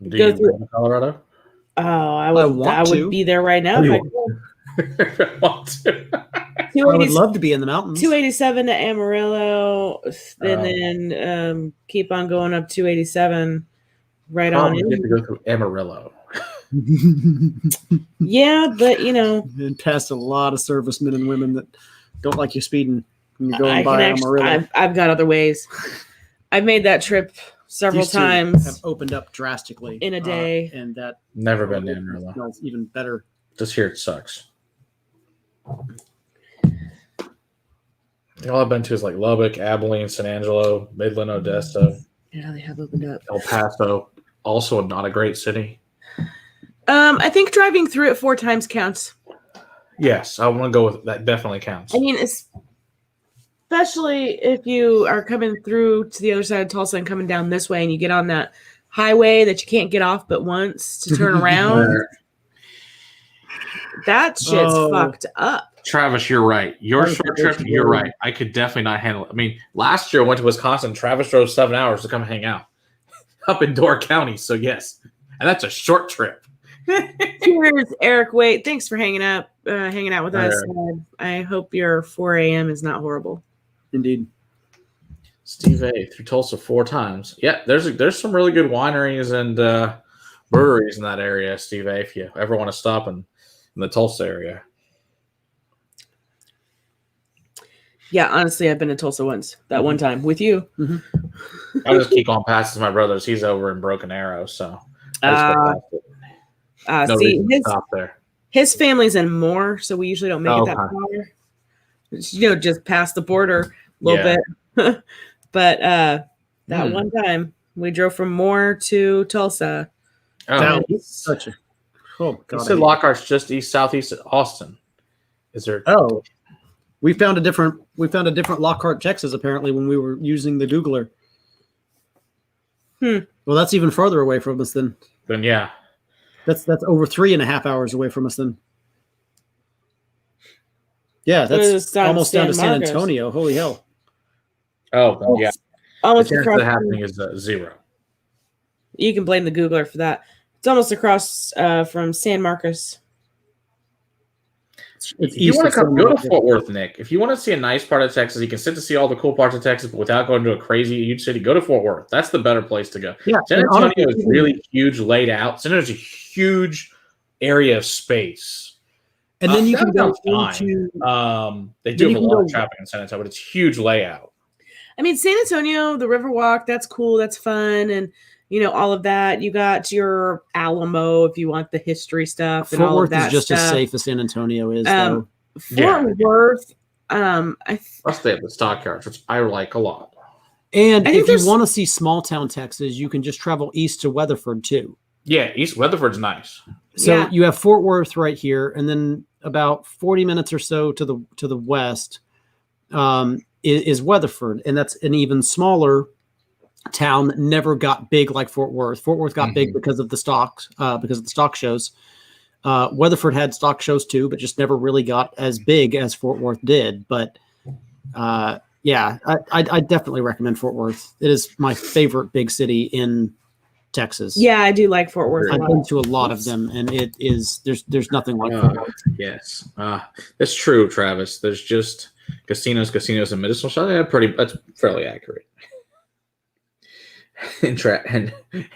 Do Go you through- live in Colorado? Oh, I would be there right now if I could. Want to. I would love to be in the mountains. 287 to Amarillo, and then keep on going up 287 right on You have in. to go through Amarillo. Yeah, but you know, and past a lot of servicemen and women that don't like you speeding when you're going by Amarillo. I've got other ways. I've made that trip several These two times. have opened up drastically in a day, and that Never been to Amarillo. smells even better. Just here it sucks. All I've been to is like Lubbock, Abilene, San Angelo, Midland, Odessa. Yeah, they have opened up. El Paso, also not a great city. I think driving through it 4 times counts. Yes, I want to go with that. Definitely counts. I mean, especially if you are coming through to the other side of Tulsa and coming down this way, and you get on that highway that you can't get off but once to turn around. That shit's fucked up. Travis, you're right. Your short trip, you're right. I could definitely not handle it. I mean, last year I went to Wisconsin. Travis drove 7 hours to come hang out up in Door County. So yes, and that's a short trip. Cheers, Eric. Wait, thanks for hanging out with us. I hope your 4 a.m. is not horrible. Indeed. Steve A. through Tulsa 4 times. Yeah, there's some really good wineries and breweries in that area, Steve A. If you ever want to stop in the Tulsa area. Yeah, honestly, I've been to Tulsa once. That one time with you. Mm-hmm. I just keep going past my brother's. He's over in Broken Arrow, so see, stop there. His family's in Moore, so we usually don't make it that far. Just past the border a little bit. But that one time we drove from Moore to Tulsa. That was such a you said Lockhart's just southeast of Austin. Is there? Oh, we found a different Lockhart, Texas. Apparently, when we were using the Googler. Well, that's even farther away from us then. Then yeah, that's over 3.5 hours away from us then. Yeah, that's almost down to San Antonio. Holy hell! Oh yeah, almost the chance across. of happening is 0. You can blame the Googler for that. It's almost across from San Marcos. If you want to go to Fort Worth, Nick, if you want to see a nice part of Texas, you can sit to see all the cool parts of Texas, but without going to a crazy huge city, go to Fort Worth. That's the better place to go. Yeah, San Antonio is really huge, laid out. San Antonio is a huge area of space. And then you can go into they do have a lot of traffic in San Antonio, but it's huge layout. I mean, San Antonio, the Riverwalk, that's cool, that's fun, and all of that. You got your Alamo if you want the history stuff. And Fort all Worth of that is just stuff. as safe as San Antonio is, though. Fort Worth, Plus they have the stockyards, which I like a lot. And if you want to see small town Texas, you can just travel east to Weatherford too. Yeah, East Weatherford's nice. So you have Fort Worth right here, and then about 40 minutes or so to the west is Weatherford, and that's an even smaller town that never got big like Fort Worth. Fort Worth got big because of the stock shows. Weatherford had stock shows too, but just never really got as big as Fort Worth did. But I definitely recommend Fort Worth. It is my favorite big city in Texas. Yeah, I do like Fort Worth. I've been to a lot of them, and it is there's nothing like Fort Worth. Yes, that's true, Travis. There's just casinos, and medicinal shops. That's fairly accurate. And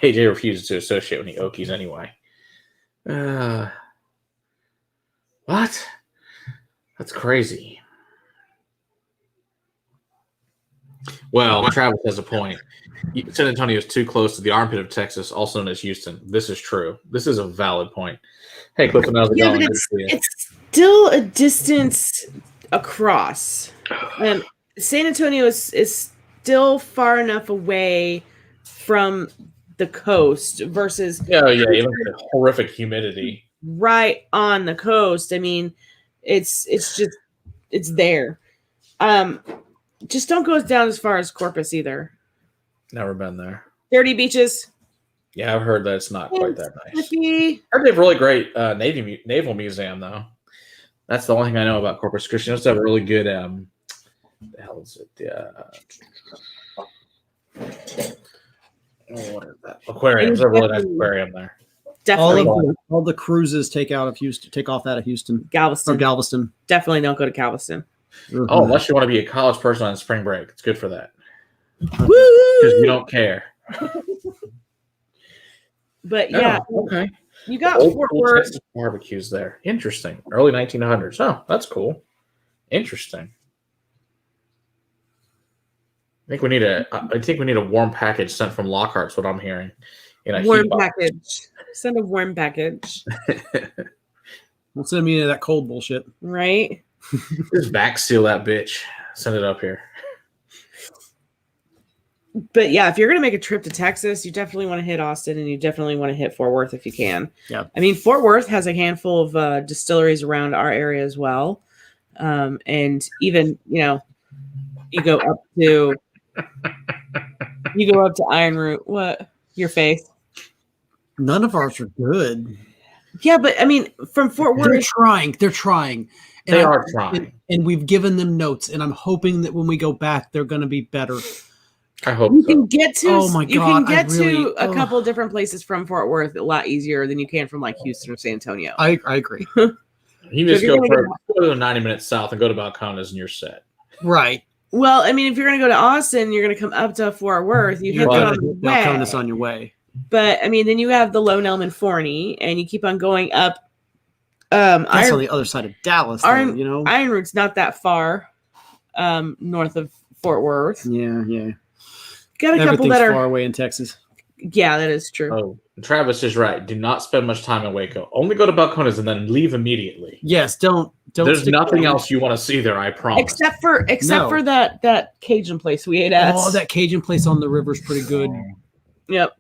AJ refuses to associate with the Okies anyway. What? That's crazy. Well, Travis has a point. San Antonio is too close to the armpit of Texas, also known as Houston. This is true. This is a valid point. Hey, Clifton, how's it going? But it's still a distance across. San Antonio is still far enough away from the coast versus even the horrific humidity right on the coast. I mean, It's there. Just don't go down as far as Corpus either. Never been there. Dirty beaches. Yeah, I've heard that it's not quite that nice. Flippy. I heard they have a really great naval museum, though. That's the only thing I know about Corpus Christi. They also have a really good, the hell is it? What is that? Aquarium. There's a really nice aquarium there. Definitely. All the cruises take off out of Houston. Galveston. Or Galveston. Definitely don't go to Galveston. Mhm. Oh, unless you want to be a college person on spring break. It's good for that. Woo! Because we don't care. But yeah, okay. you got Old Fort school Worth. Texas barbecues there. Interesting. Early 1900s. Oh, that's cool. Interesting. I think we need a warm package sent from Lockhart's. What I'm hearing. In a Warm heat box. package. Send a warm package. Don't send me any of that cold bullshit. Right? Just back seal that bitch. Send it up here. But yeah, if you're going to make a trip to Texas, you definitely want to hit Austin and you definitely want to hit Fort Worth if you can. Yeah. I mean, Fort Worth has a handful of distilleries around our area as well. And even, you go up to Iron Root. What? Your face. None of ours are good. Yeah, but I mean, from Fort Worth. They're trying. And They are trying. And we've given them notes, and I'm hoping that when we go back, they're going to be better. I hope You so. can get to Oh my you God, can get I really- to a couple of different places from Fort Worth a lot easier than you can from like Houston or San Antonio. I agree. You just So if go you're to the 90 minutes south and go to Balcones and you're set. Right. Well, I mean, if you're going to go to Austin, you're going to come up to Fort Worth. You You're hit going on to the hit way. Balcones on your way. But I mean, then you have the Lone Elm and Forney, and you keep on going up. That's on Iron the other side of Dallas, though, Iron- Iron Root's not that far north of Fort Worth. Yeah. Got a couple Everything's that are. far away in Texas. Yeah, that is true. Oh, Travis is right. Do not spend much time in Waco. Only go to Balcones and then leave immediately. Yes, don't. There's stick nothing around. else you want to see there, I promise. Except for No. that Cajun place we ate at. Oh, that Cajun place on the river's pretty good. Yep.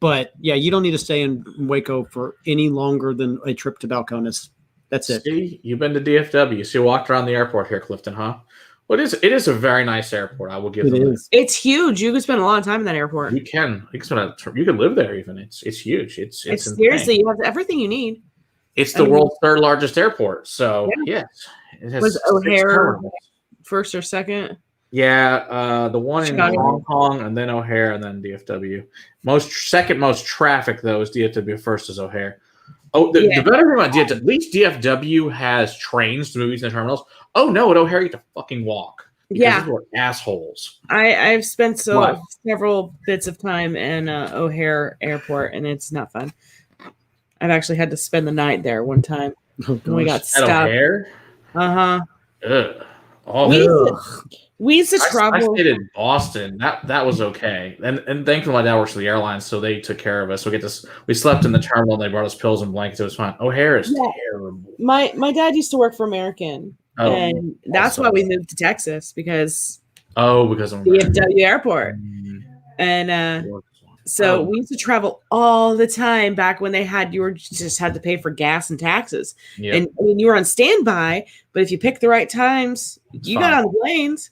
But yeah, you don't need to stay in Waco for any longer than a trip to Balcones. That's it. See, you've been to DFW. So you walked around the airport here, Clifton, huh? Well, it is a very nice airport. I will give It them is. It's huge. You could spend a lot of time in that airport. that. You can live there even. It's huge. It's insane. Seriously, you have everything you need. It's the world's third largest airport. So yes, it has Was 6 O'Hare terminals. first or second? Yeah, the one in Chicago. Hong Kong, and then O'Hare, and then DFW. Second most traffic though is DFW. First is O'Hare. Oh, the better thing about DFW, at least DFW has trains to move into the terminals. Oh no, at O'Hare you have to fucking walk. Because these were assholes. I've spent What? several bits of time in O'Hare Airport, and it's not fun. I've actually had to spend the night there one time Oh, when we got At stopped. O'Hare? Uh-huh. Ugh. Oh, We used to I travel. stayed in Boston. That was okay. And thankfully my dad works for the airlines, so they took care of us. We slept in the terminal and they brought us pills and blankets. It was fine. O'Hare is terrible. My dad used to work for American, Oh, and that's why we moved to Texas because because I'm DFW Airport. And so we used to travel all the time back when you just had to pay for gas and taxes. Yep. And I mean, you were on standby, but if you picked the right times, you got fine. on the planes.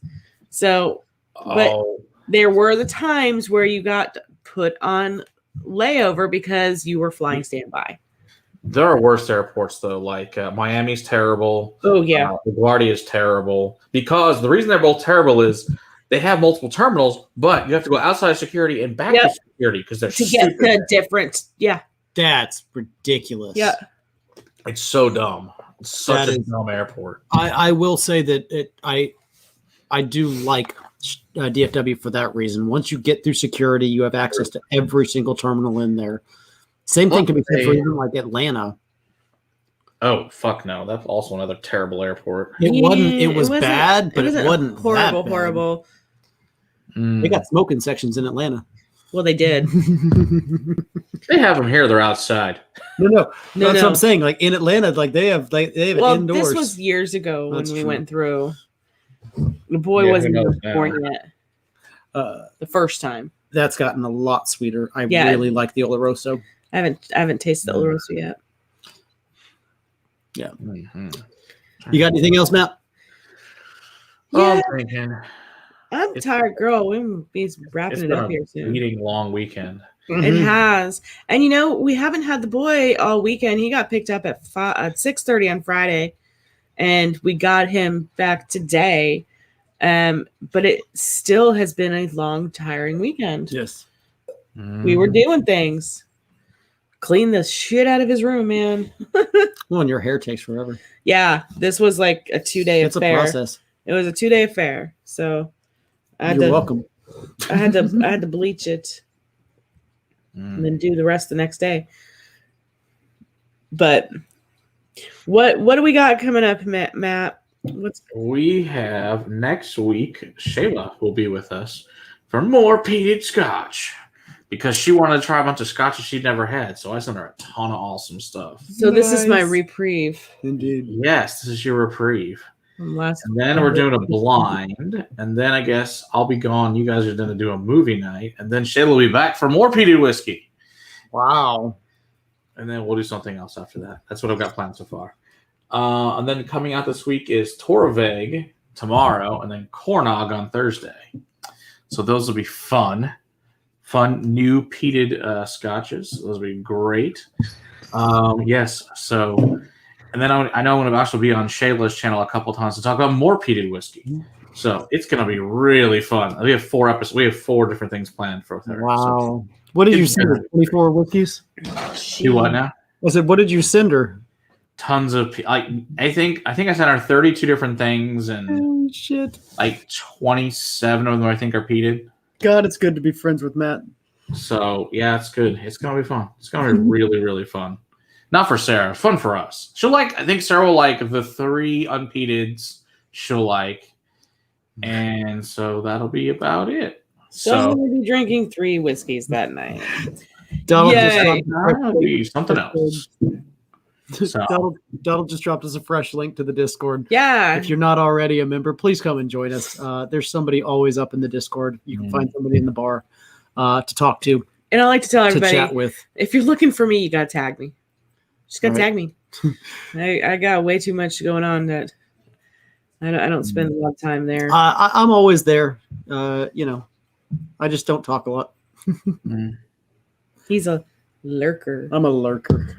So, but there were the times where you got put on layover because you were flying standby. There are worse airports though, like Miami's terrible. Oh yeah. LaGuardia is terrible because the reason they're both terrible is they have multiple terminals, but you have to go outside security and back to security because they're To get the different. Yeah. That's ridiculous. Yeah. It's so dumb. It's such a dumb airport. I will say that I do like DFW for that reason. Once you get through security, you have access to every single terminal in there. Same thing can be said for even like Atlanta. Oh fuck no! That's also another terrible airport. It wasn't. It was bad, but it wasn't horrible. that bad. Horrible. They got smoking sections in Atlanta. Well, they did. They have them here. They're outside. No. That's what I'm saying. Like in Atlanta, like they have it indoors. This was years ago That's when we true. went through. The boy wasn't even born yet. The first time. That's gotten a lot sweeter. I really like the Oloroso. I haven't tasted the Oloroso yet. Yeah. Mm-hmm. You got anything else, Matt? Yeah, I'm thinking. I'm tired, girl. We'll be wrapping it up here soon. Eating long weekend. It has. And we haven't had the boy all weekend. He got picked up at 6:30 on Friday, and we got him back today. But it still has been a long, tiring weekend. Yes. We were doing things. Clean the shit out of his room, man. Well, and your hair takes forever. Yeah, this was like a 2-day It's affair. a process. It was a 2-day affair. So You're welcome. I had to bleach it and then do the rest the next day. But what do we got coming up, Matt? We have next week, Shayla will be with us for more peated scotch because she wanted to try a bunch of scotches she'd never had. So I sent her a ton of awesome stuff. So this is my reprieve. Indeed. Yes, this is your reprieve. From last And then we're doing a blind. And then I guess I'll be gone. You guys are going to do a movie night. And then Shayla will be back for more peated whiskey. Wow. And then we'll do something else after that. That's what I've got planned so far. And then coming out this week is Torveg tomorrow, and then Cornog on Thursday. So those will be fun new peated scotches. Those will be great. Yes. So, and then I know I'm going to actually be on Shayla's channel a couple times to talk about more peated whiskey. So it's going to be really fun. We have 4 episodes. We have 4 different things planned for her. Wow. So, what did you send her? 24 whiskeys? do what now? I said, what did you send her? Tons of I think I sent her 32 different things, and Oh, shit. like 27 of them I think are peated. God, it's good to be friends with Matt. So yeah, it's good. It's gonna be fun. It's gonna be really, really fun. Not for Sarah, fun for us. She'll like. I think Sarah will like the 3 unpeateds. She'll like, and so that'll be about it. So I'm So going to be drinking 3 whiskeys that night. Donald Yay. that'll be something else. Donald just dropped us a fresh link to the Discord. Yeah. If you're not already a member, please come and join us. There's somebody always up in the Discord. You can find somebody in the bar to talk to, And I like to tell to everybody, chat with. if you're looking for me, you got to tag me. Just got to Right. tag me. I got way too much going on that I don't spend a lot of time there. I'm always there. I just don't talk a lot. He's a lurker. I'm a lurker.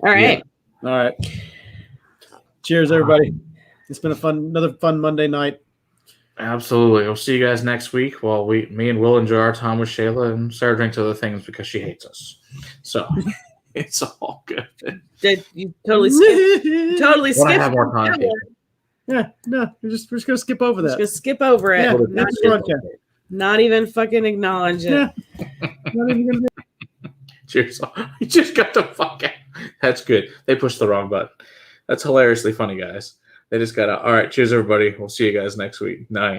All right. All right. Cheers, everybody. It's been another fun Monday night. Absolutely. We'll see you guys next week. While me and Will enjoy our time with Shayla, and Sarah drinks other things because she hates us. So it's all good. You totally skipped. When I have more time. Yeah, no, we're just gonna skip over Just that. gonna skip over it. Yeah, not, next even, broadcast. not even fucking acknowledge it. Yeah. Not even gonna- Cheers. You just got the fuck out. That's good. They pushed the wrong button. That's hilariously funny, guys. They just got out. All right. Cheers, everybody. We'll see you guys next week. Night.